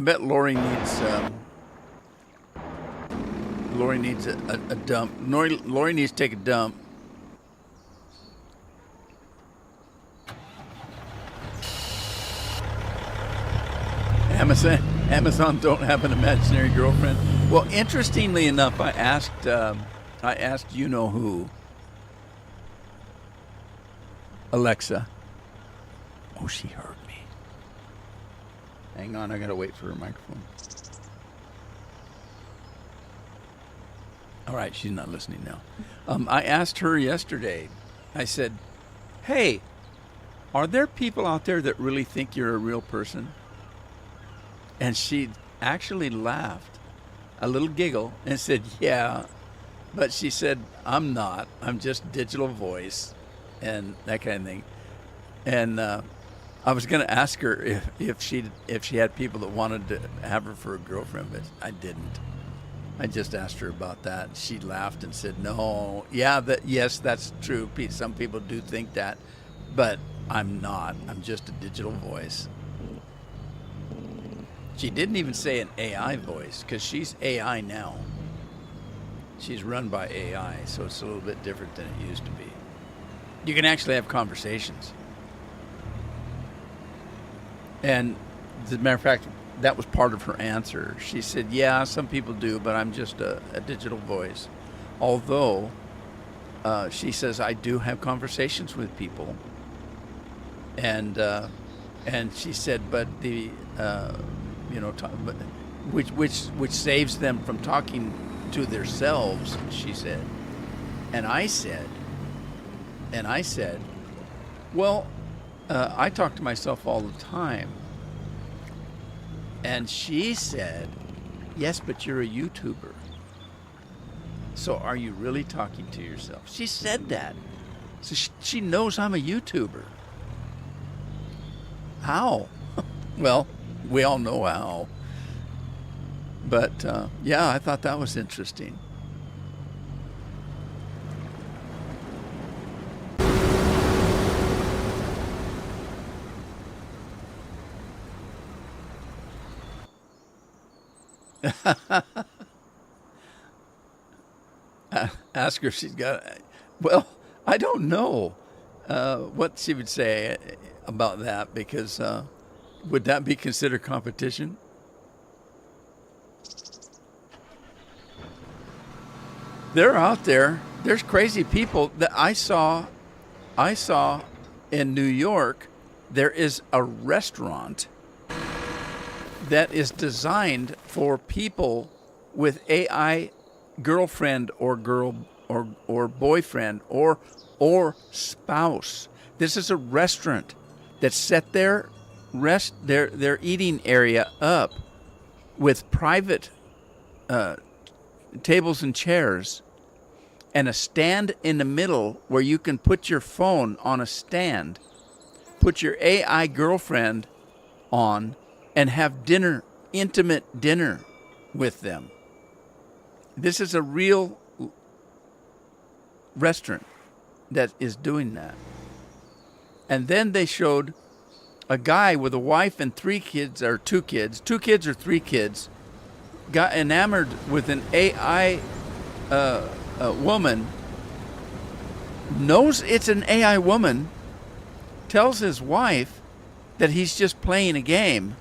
bet Lori needs a dump. Lori needs to take a dump. Amazon don't have an imaginary girlfriend. Well, interestingly enough, I asked you know who, Alexa. Oh, she heard me. Hang on, I gotta wait for her microphone. All right, she's not listening now. I asked her yesterday. I said, "Hey, are there people out there that really think you're a real person?" And she actually laughed, a little giggle, and said, "Yeah." But she said, "I'm not. I'm just digital voice," and that kind of thing. And I was going to ask her if she had people that wanted to have her for a girlfriend, but I didn't. I just asked her about that. She laughed and said, "No, yeah, yes, that's true. Some people do think that, but I'm not. I'm just a digital voice." She didn't even say an AI voice because she's AI now. She's run by AI, so it's a little bit different than it used to be. You can actually have conversations. And as a matter of fact, that was part of her answer. She said, yeah, some people do, but I'm just a digital voice. Although, she says, I do have conversations with people. And she said, but which saves them from talking to themselves, she said. And I said, well, I talk to myself all the time. And she said, yes, but you're a YouTuber. So are you really talking to yourself? She said that. So she knows I'm a YouTuber. How? Well, we all know how. But yeah, I thought that was interesting. Ask her if she's got. Well, I don't know what she would say about that, because would that be considered competition? They're out there. There's crazy people that I saw in New York. There is a restaurant that is designed for people with AI girlfriend or boyfriend or spouse. This is a restaurant that set their eating area up with private tables and chairs and a stand in the middle where you can put your phone on a stand, put your AI girlfriend on, and have dinner, intimate dinner with them. This is a real restaurant that is doing that. And then they showed a guy with a wife and two kids or three kids, got enamored with an AI woman, knows it's an AI woman, tells his wife that he's just playing a game,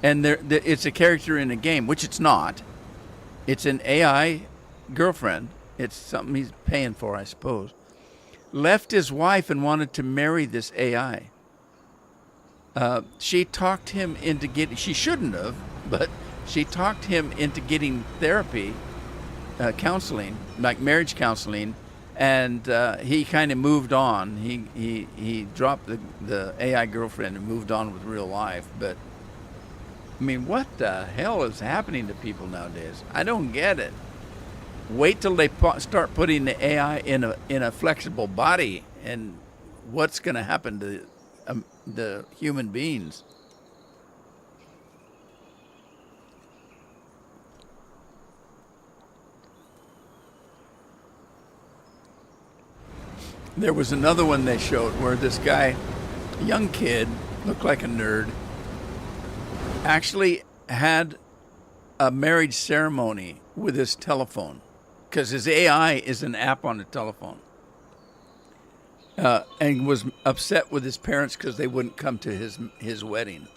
and it's a character in a game, which it's not. It's an AI girlfriend. It's something he's paying for, I suppose. Left his wife and wanted to marry this AI. She talked him into getting, she shouldn't have, but she talked him into getting therapy, counseling, like marriage counseling, and he kind of moved on. He dropped the AI girlfriend and moved on with real life. But I mean, what the hell is happening to people nowadays? I don't get it. Wait till they start putting the AI in a flexible body, and what's going to happen to the human beings? There was another one they showed where this guy, a young kid, looked like a nerd, actually had a marriage ceremony with his telephone, because his AI is an app on the telephone, and was upset with his parents because they wouldn't come to his wedding.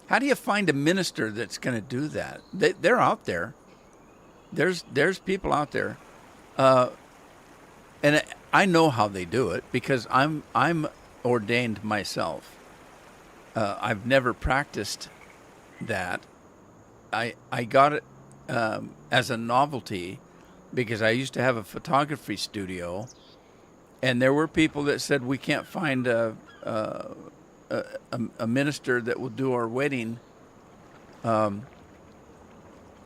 How do you find a minister that's going to do that? They're out there. There's people out there, and I know how they do it because I'm ordained myself. I've never practiced that. I got it as a novelty because I used to have a photography studio, and there were people that said we can't find a minister that will do our wedding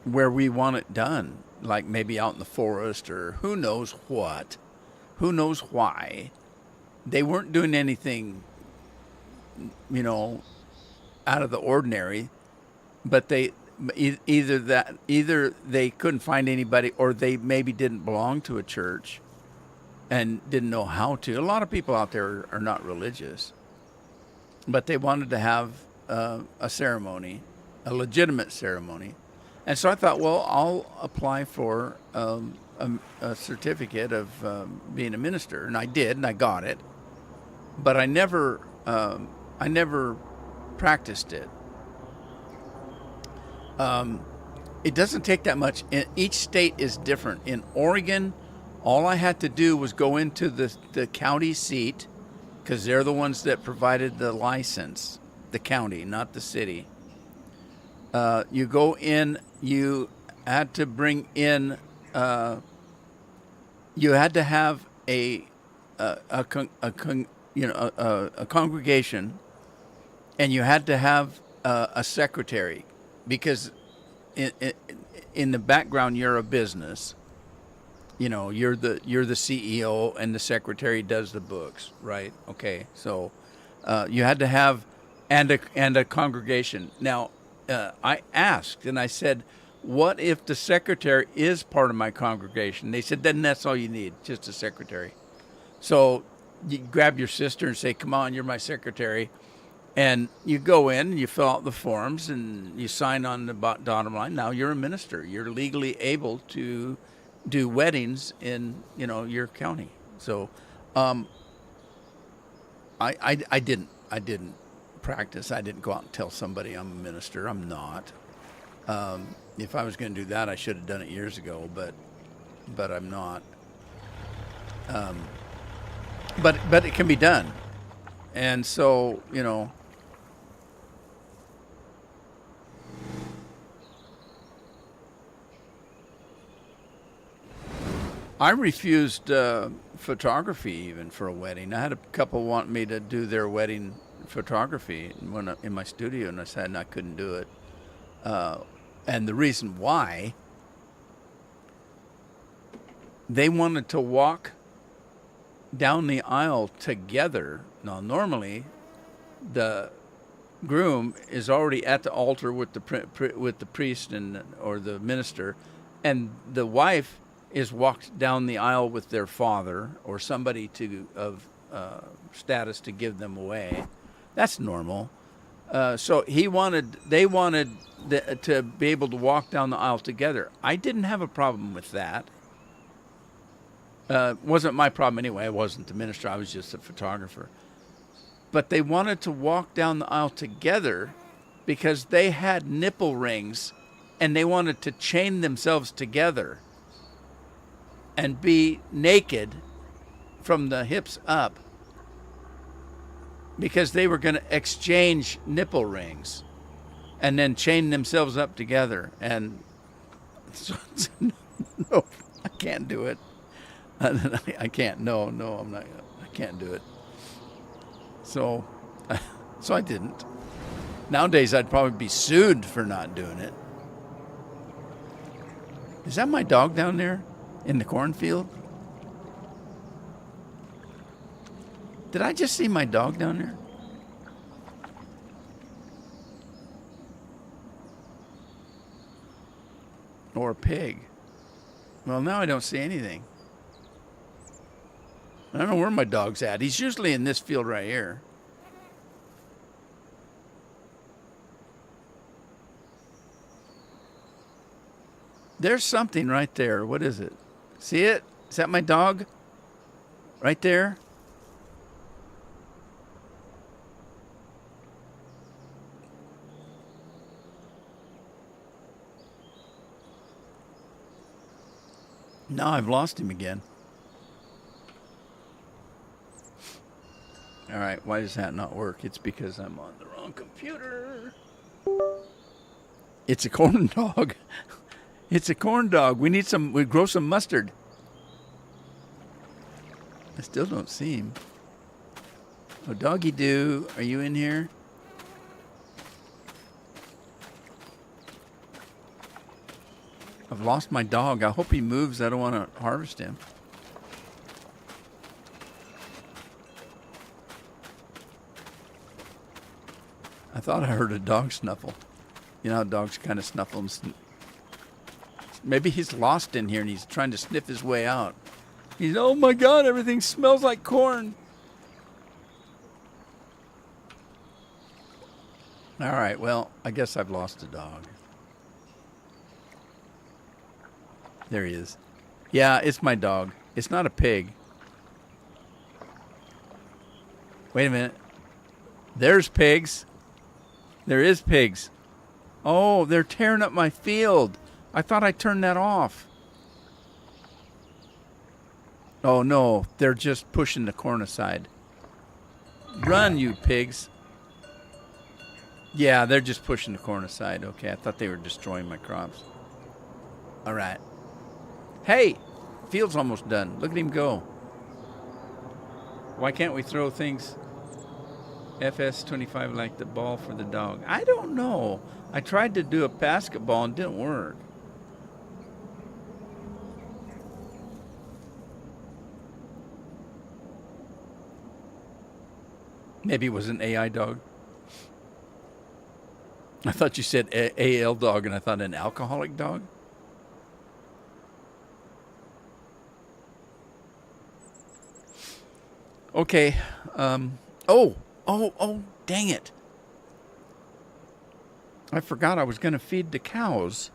where we want it done, like maybe out in the forest or who knows what. Who knows why? They weren't doing anything, out of the ordinary, but either they couldn't find anybody, or they maybe didn't belong to a church and didn't know how to. A lot of people out there are not religious, but they wanted to have a ceremony, a legitimate ceremony. And so I thought, well, I'll apply for a certificate of being a minister, and I did, and I got it. But I never practiced it. It doesn't take that much. Each state is different. In Oregon, all I had to do was go into the county seat, because they're the ones that provided the license, the county, not the city. You go in, you had to bring in, you had to have a congregation, and you had to have a secretary, because in the background you're a business. You're the CEO, and the secretary does the books, right? Okay, so you had to have and a congregation. Now, I asked, and I said, what if the secretary is part of my congregation? They said, then that's all you need, just a secretary. So you grab your sister and say, come on, you're my secretary. And you go in, you fill out the forms, and you sign on the bottom line. Now you're a minister. You're legally able to do weddings in, your county. So I didn't practice. I didn't go out and tell somebody I'm a minister. I'm not. If I was going to do that, I should have done it years ago, but I'm not. But it can be done. And so, I refused photography even for a wedding. I had a couple want me to do their wedding photography in my studio, and I said I couldn't do it. And the reason why, they wanted to walk down the aisle together. Now, normally, the groom is already at the altar with the priest or the minister, and the wife is walked down the aisle with their father or somebody of status to give them away. That's normal. So they wanted to be able to walk down the aisle together. I didn't have a problem with that. Wasn't my problem anyway. I wasn't the minister. I was just a photographer. But they wanted to walk down the aisle together because they had nipple rings, and they wanted to chain themselves together and be naked from the hips up, because they were going to exchange nipple rings and then chain themselves up together. And so, no, I can't do it. I can't. No, I'm not. I can't do it. So I didn't. Nowadays, I'd probably be sued for not doing it. Is that my dog down there in the cornfield? Did I just see my dog down there? Or a pig? Well, now I don't see anything. I don't know where my dog's at. He's usually in this field right here. There's something right there. What is it? See it? Is that my dog? Right there? No, I've lost him again. All right, why does that not work? It's because I'm on the wrong computer. It's a corn dog. It's a corn dog. We grow some mustard. I still don't see him. Oh, doggy doo, are you in here? I've lost my dog. I hope he moves. I don't want to harvest him. I thought I heard a dog snuffle. You know how dogs kind of snuffle and maybe he's lost in here and he's trying to sniff his way out. He's, oh my God, everything smells like corn. All right, well, I guess I've lost a dog. There he is. Yeah, it's my dog. It's not a pig. Wait a minute. There's pigs. There is pigs. Oh, they're tearing up my field. I thought I turned that off. Oh, no. They're just pushing the corn aside. Run, you pigs. Yeah, they're just pushing the corn aside. Okay, I thought they were destroying my crops. All right. Hey, field's almost done. Look at him go. Why can't we throw things FS25 like the ball for the dog? I don't know. I tried to do a basketball and it didn't work. Maybe it was an AI dog. I thought you said AL dog, and I thought an alcoholic dog. Okay. Oh, dang it. I forgot I was going to feed the cows.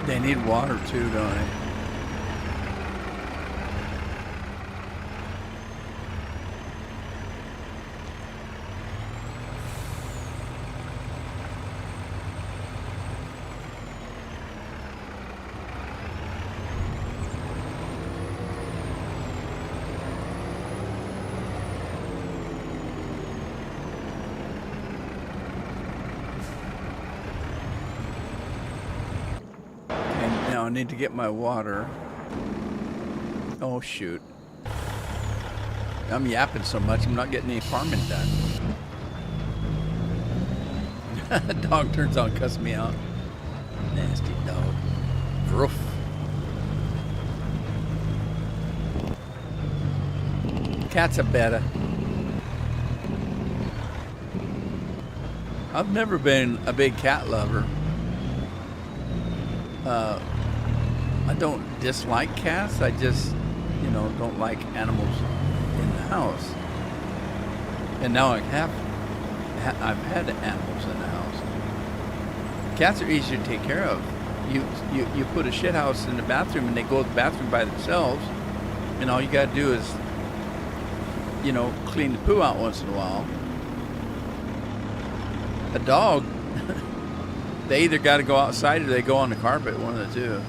They need water too, don't they? I need to get my water. Oh, shoot. I'm yapping so much, I'm not getting any farming done. The dog turns on, cuss me out. Nasty dog. Roof. Cat's a better. I've never been a big cat lover. I don't dislike cats. I just, don't like animals in the house. And now I've had animals in the house. Cats are easier to take care of. You put a shit house in the bathroom and they go to the bathroom by themselves, and all you got to do is, clean the poo out once in a while. A dog, they either got to go outside or they go on the carpet, one of the two.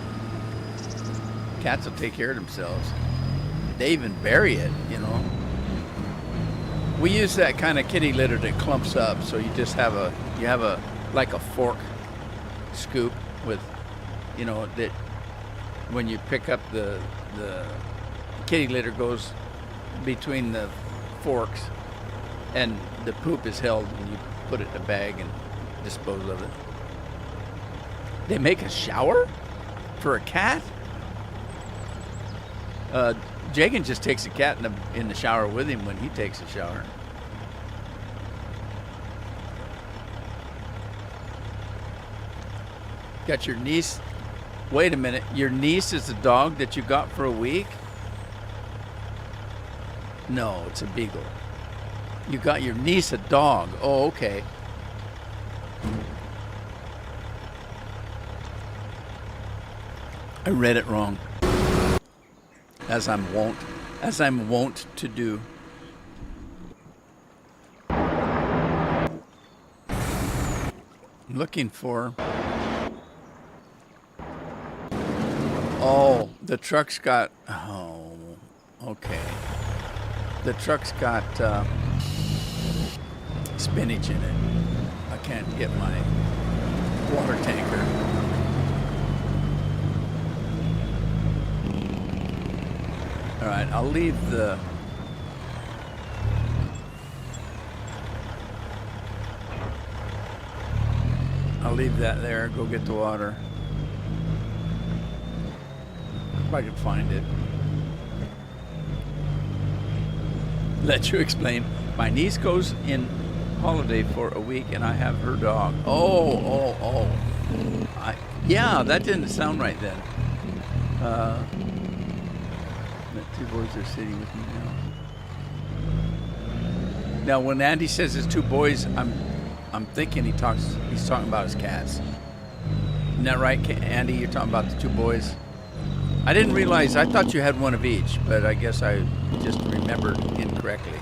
Cats will take care of themselves. They even bury it, We use that kind of kitty litter that clumps up, so you just have like a fork scoop with, that when you pick up the kitty litter goes between the forks, and the poop is held when you put it in a bag and dispose of it. They make a shower for a cat? Jagan just takes the cat in the shower with him when he takes a shower. Got your niece. Wait a minute. Your niece is the dog that you got for a week? No, it's a beagle. You got your niece a dog. Oh, okay. I read it wrong. As I'm wont to do. I'm looking for. Oh, the truck's got. Oh, okay. The truck's got spinach in it. I can't get my water tanker. All right, I'll leave the... I'll leave that there, go get the water. If I can find it. Let you explain. My niece goes in holiday for a week and I have her dog. Oh. Yeah, that didn't sound right then. The two boys are sitting with me now. Now, when Andy says his two boys, I'm thinking he's talking about his cats. Isn't that right, Andy? You're talking about the two boys? I didn't realize, I thought you had one of each, but I guess I just remembered incorrectly.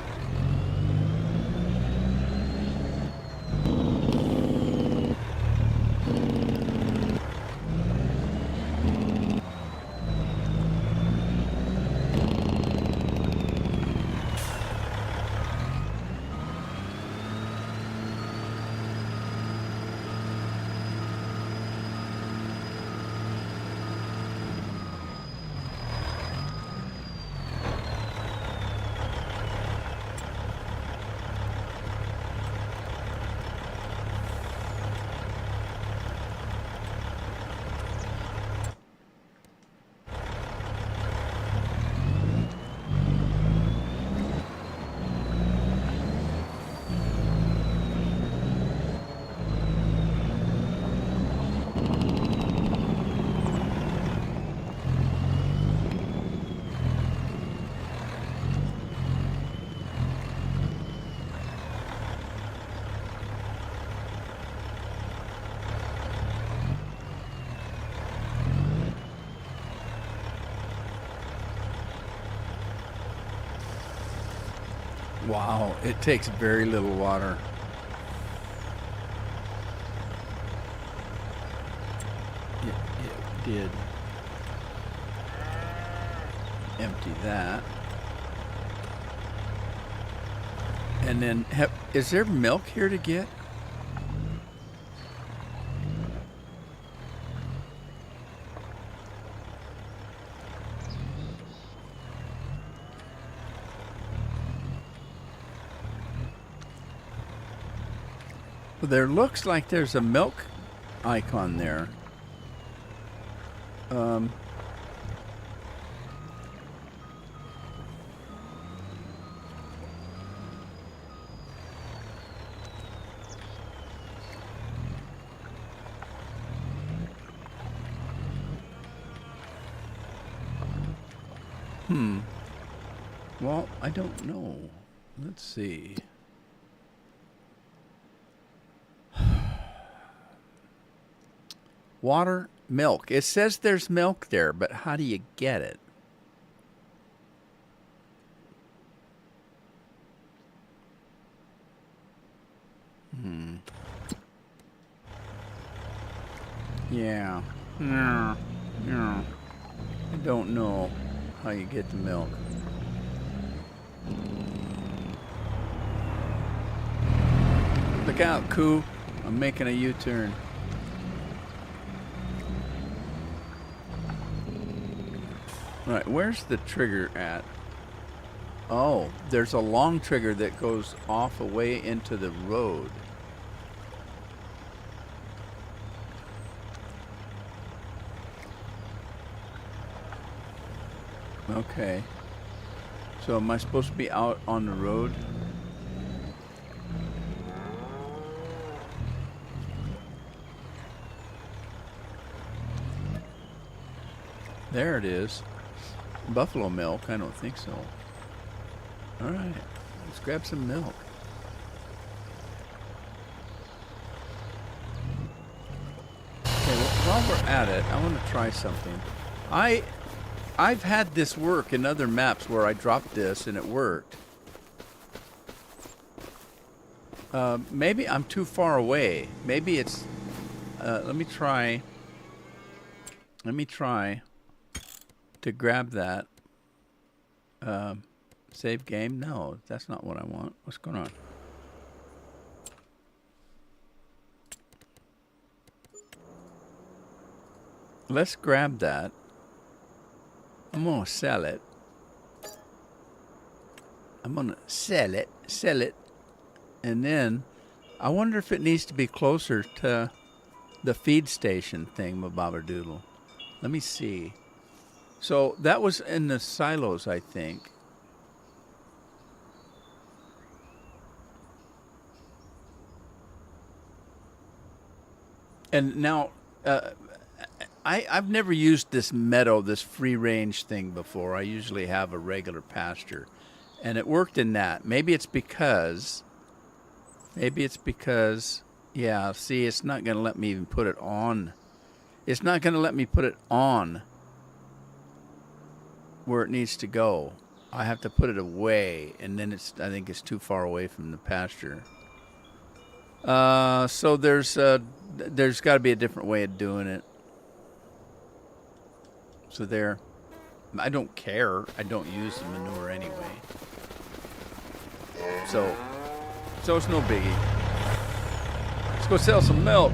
Wow, it takes very little water. It did empty that. And then, is there milk here to get? There looks like there's a milk icon there. Well, I don't know. Let's see. Water, milk. It says there's milk there, but how do you get it? Yeah. I don't know how you get the milk. Look out, Coo. I'm making a U-turn. Right, where's the trigger at? Oh, there's a long trigger that goes off away into the road. Okay. So am I supposed to be out on the road? There it is. Buffalo milk? I don't think so. All right, let's grab some milk. Okay, well, while we're at it, I want to try something. I've had this work in other maps where I dropped this and it worked. Maybe I'm too far away. Maybe it's... let me try to grab that. Save game? No, that's not what I want. What's going on? let's grab that. I'm going to sell it. I'm going to sell it. And then I wonder if it needs to be closer to the feed station thing, Mababadoodle. Let me see. So that was in the silos, I think. And now, I've never used this meadow, this free range thing before. I usually have a regular pasture. And it worked in that. Maybe it's because, yeah, see, it's not going to let me even put it on. It's not going to let me put it on where it needs to go. I have to put it away, and then I think it's too far away from the pasture. So there's got to be a different way of doing it. So there, I don't care. I don't use the manure anyway. So it's no biggie. Let's go sell some milk.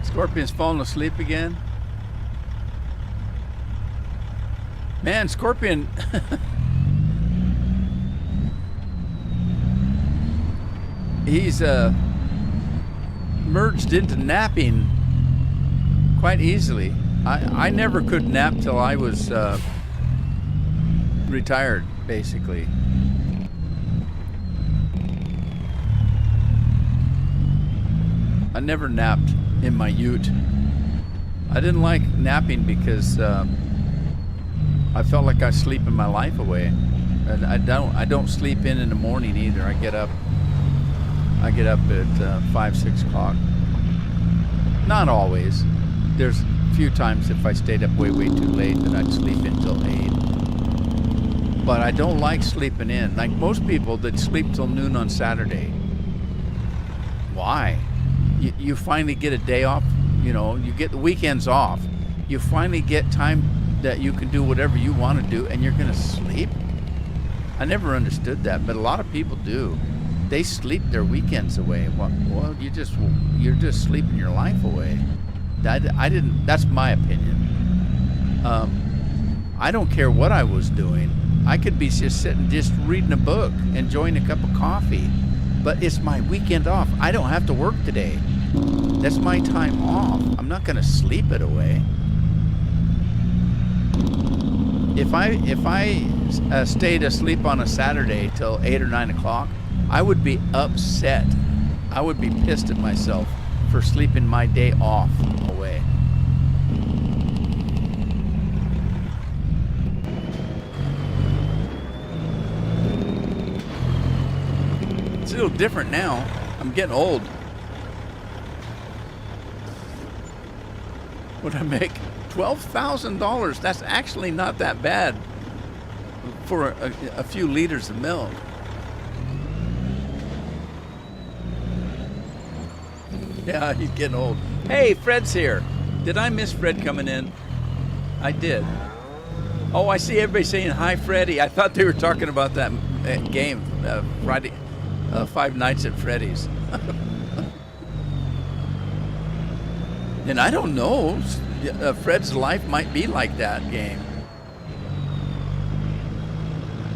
Scorpion's falling asleep again. Man, Scorpion. He's merged into napping quite easily. I never could nap till I was retired, basically. I never napped in my ute. I didn't like napping because I felt like I was sleeping my life away. And I don't sleep in the morning either. I get up at 5, 6 o'clock. Not always. There's a few times if I stayed up way too late that I'd sleep until 8. But I don't like sleeping in. Like most people that sleep till noon on Saturday. Why? You finally get a day off, you get the weekends off. You finally get time that you can do whatever you want to do, and you're going to sleep? I never understood that, but a lot of people do. They sleep their weekends away. Well, you're just sleeping your life away. That's my opinion. I don't care what I was doing. I could be just sitting, just reading a book, enjoying a cup of coffee. But it's my weekend off. I don't have to work today. That's my time off. I'm not going to sleep it away. If I stayed asleep on a Saturday till 8 or 9 o'clock, I would be upset. I would be pissed at myself for sleeping my day off away. It's a little different now. I'm getting old. What'd I make? $12,000. That's actually not that bad for a few liters of milk. Yeah, he's getting old. Hey, Fred's here. Did I miss Fred coming in? I did. Oh, I see everybody saying hi, Freddy. I thought they were talking about that game, Friday, Five Nights at Freddy's. And I don't know. Fred's life might be like that game.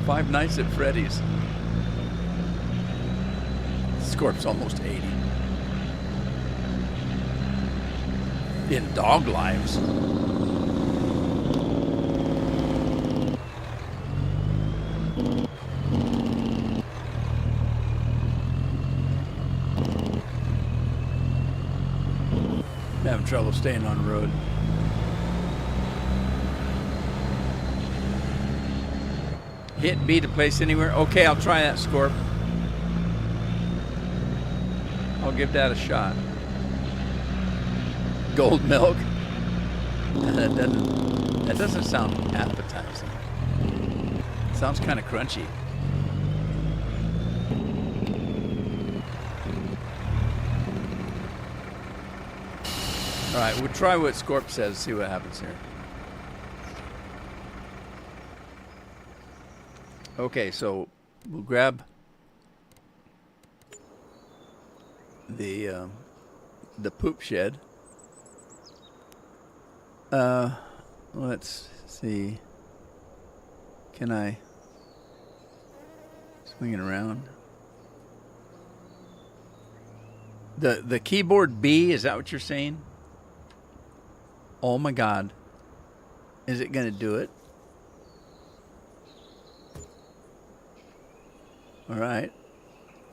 Five Nights at Freddy's. Scorp's almost 80. In dog lives. I'm having trouble staying on the road. Hit B to place anywhere. Okay, I'll try that, Scorp. I'll give that a shot. Gold milk. That doesn't sound appetizing. It sounds kind of crunchy. All right, we'll try what Scorp says, see what happens here. Okay, so we'll grab the poop shed. Let's see. Can I swing it around? The keyboard B, is that what you're saying? Oh my God. Is it going to do it? All right.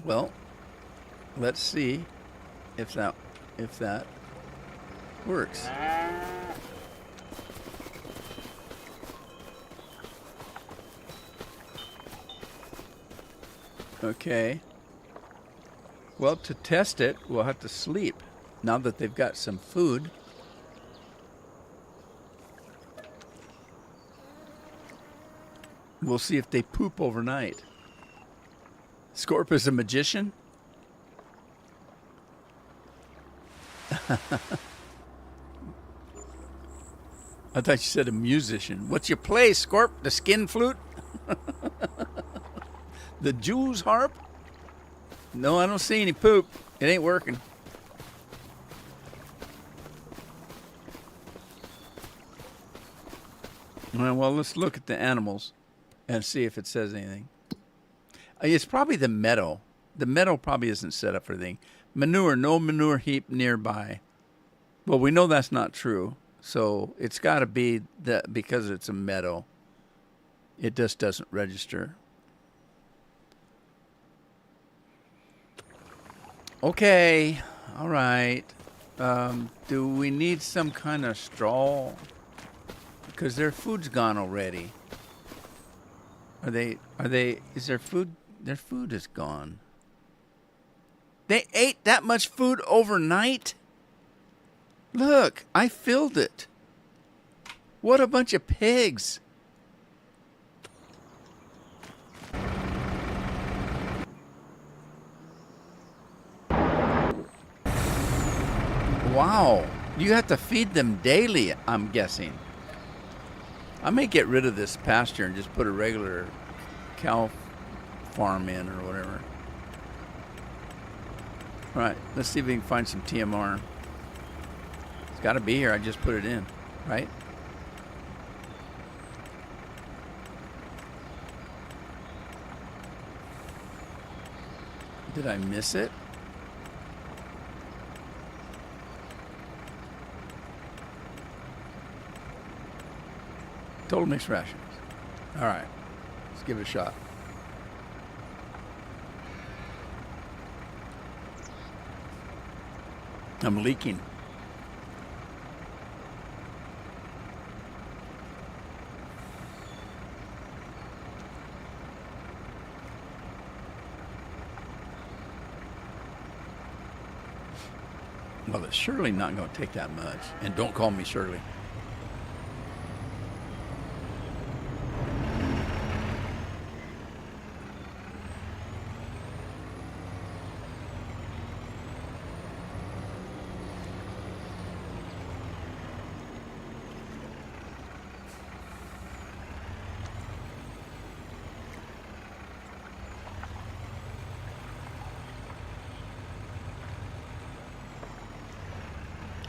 Well, let's see if that works. Okay. Well, to test it, we'll have to sleep. Now that they've got some food. We'll see if they poop overnight. Scorp is a magician? I thought you said a musician. What's your play, Scorp? The skin flute? The Jew's harp? No, I don't see any poop. It ain't working. Well, let's look at the animals and see if it says anything. It's probably the meadow. The meadow probably isn't set up for anything. Manure, no manure heap nearby. Well, we know that's not true. So it's got to be that because it's a meadow. It just doesn't register. Okay. All right. Do we need some kind of straw? Because their food's gone already. Is their food? Their food is gone. They ate that much food overnight? Look, I filled it. What a bunch of pigs. Wow. You have to feed them daily, I'm guessing. I may get rid of this pasture and just put a regular cow farm in or whatever. All right, let's see if we can find some TMR. It's got to be here. I just put it in, right? Did I miss it? Total mixed rations. All right, let's give it a shot. I'm leaking. Well, it's surely not going to take that much. And don't call me Shirley.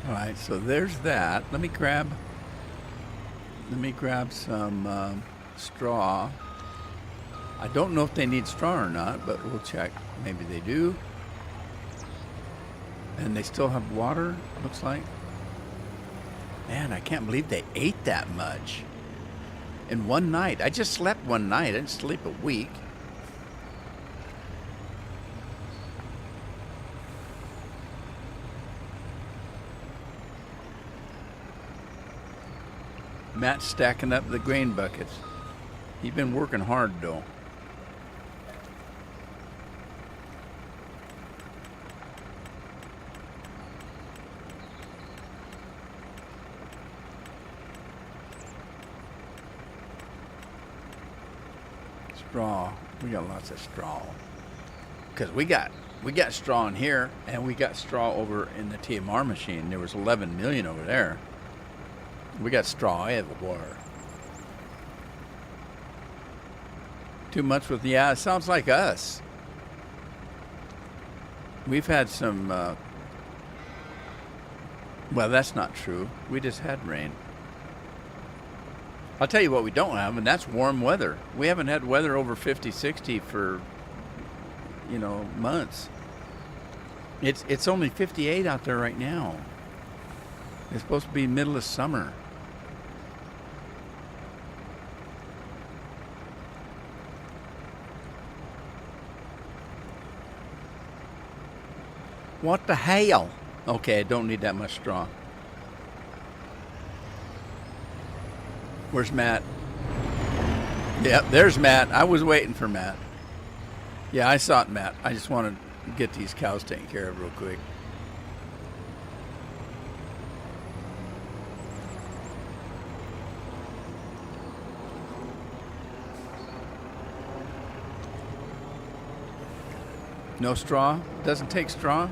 All right, so there's that. Let me grab some straw. I don't know if they need straw or not, but we'll check. Maybe they do. And they still have water, looks like. Man, I can't believe they ate that much in one night. I just slept one night. I didn't sleep a week. Matt's stacking up the grain buckets. He's been working hard, though. Straw. We got lots of straw. Because we got straw in here, and we got straw over in the TMR machine. There was 11 million over there. We got straw everywhere. Too much with, yeah, it sounds like us. We've had some, well, that's not true. We just had rain. I'll tell you what we don't have, and that's warm weather. We haven't had weather over 50, 60 for, months. It's only 58 out there right now. It's supposed to be middle of summer. What the hell? Okay, I don't need that much straw. Where's Matt? Yep, there's Matt. I was waiting for Matt. Yeah, I saw it, Matt. I just want to get these cows taken care of real quick. No straw? Doesn't take straw?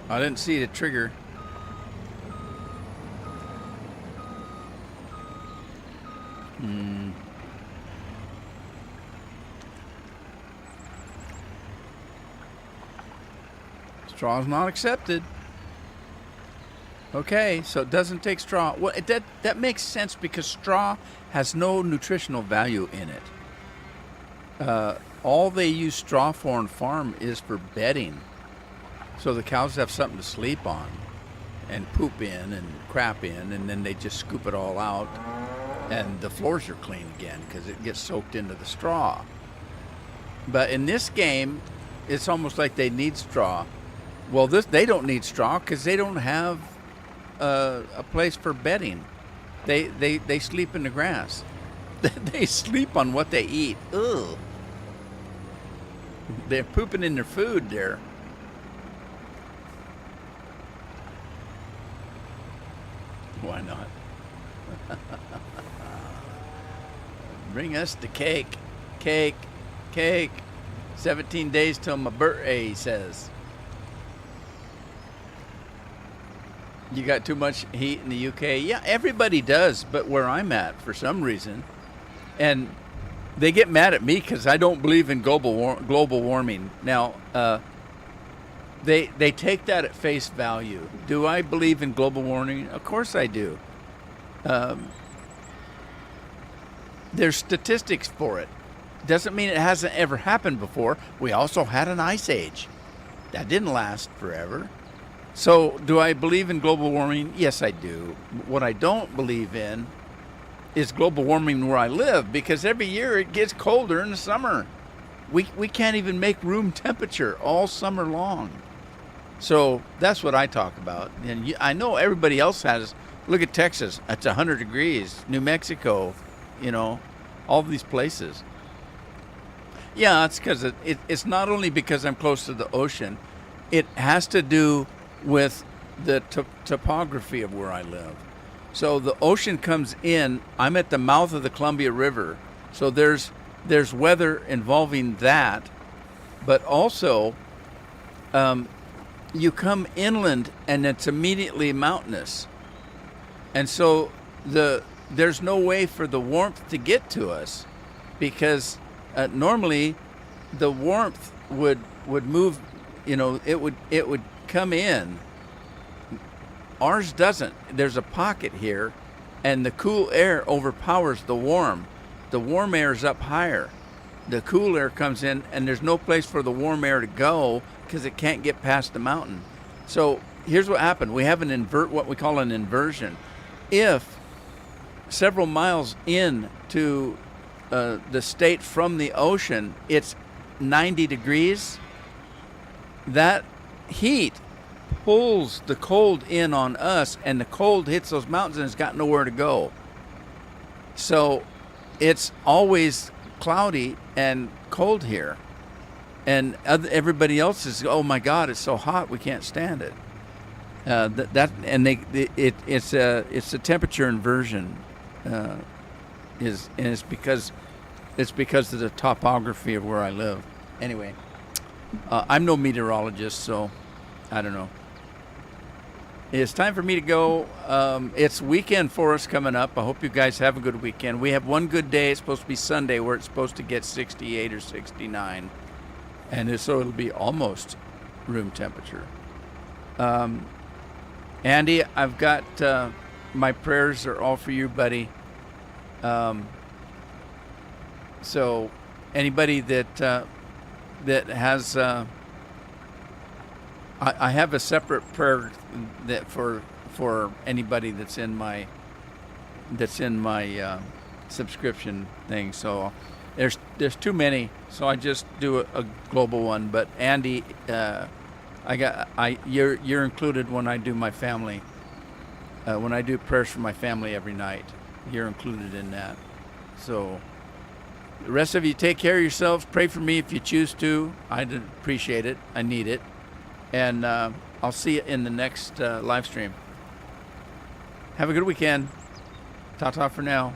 I didn't see the trigger. Straw's not accepted. Okay, so it doesn't take straw. Well, that makes sense because straw has no nutritional value in it. All they use straw for on farm is for bedding. So the cows have something to sleep on and poop in and crap in, and then they just scoop it all out, and the floors are clean again because it gets soaked into the straw. But in this game, it's almost like they need straw. Well, they don't need straw because they don't have a place for bedding. They sleep in the grass. They sleep on what they eat. Ugh. They're pooping in their food there. Why not? Bring us the cake. Cake. Cake. 17 days till my birthday, he says. You got too much heat in the UK? Yeah, everybody does, but where I'm at, for some reason. And they get mad at me because I don't believe in global warming. Now, they take that at face value. Do I believe in global warming? Of course I do. There's statistics for it. Doesn't mean it hasn't ever happened before. We also had an ice age. That didn't last forever. So, do I believe in global warming? Yes, I do. What I don't believe in is global warming where I live, because every year it gets colder in the summer. We can't even make room temperature all summer long. So that's what I talk about. And I know everybody else has. Look at Texas. It's 100 degrees. New Mexico, all these places. Yeah, it's because it's not only because I'm close to the ocean. It has to do with the topography of where I live. So the ocean comes in. I'm at the mouth of the Columbia River. So there's weather involving that, but also you come inland and it's immediately mountainous. And so there's no way for the warmth to get to us, because normally the warmth would move, it would come in. Ours doesn't. There's a pocket here, and the cool air overpowers the warm. The warm air is up higher. The cool air comes in, and there's no place for the warm air to go because it can't get past the mountain. So here's what happened. We have what we call an inversion. If several miles in to the state from the ocean, it's 90 degrees, that heat pulls the cold in on us, and the cold hits those mountains and it's got nowhere to go. So it's always cloudy and cold here, and everybody else is, oh my God, it's so hot, we can't stand it. It's a temperature inversion, and it's because of the topography of where I live. Anyway, I'm no meteorologist, so I don't know. It's time for me to go. It's weekend for us coming up. I hope you guys have a good weekend. We have one good day. It's supposed to be Sunday where it's supposed to get 68 or 69. And so it'll be almost room temperature. Andy, I've got my prayers are all for you, buddy. So anybody that has, I have a separate prayer that for anybody that's in my subscription thing. So there's too many, so I just do a global one. But Andy, you're included when I do my family. When I do prayers for my family every night, you're included in that. So the rest of you, take care of yourselves. Pray for me if you choose to. I'd appreciate it. I need it. And I'll see you in the next live stream. Have a good weekend. Ta-ta for now.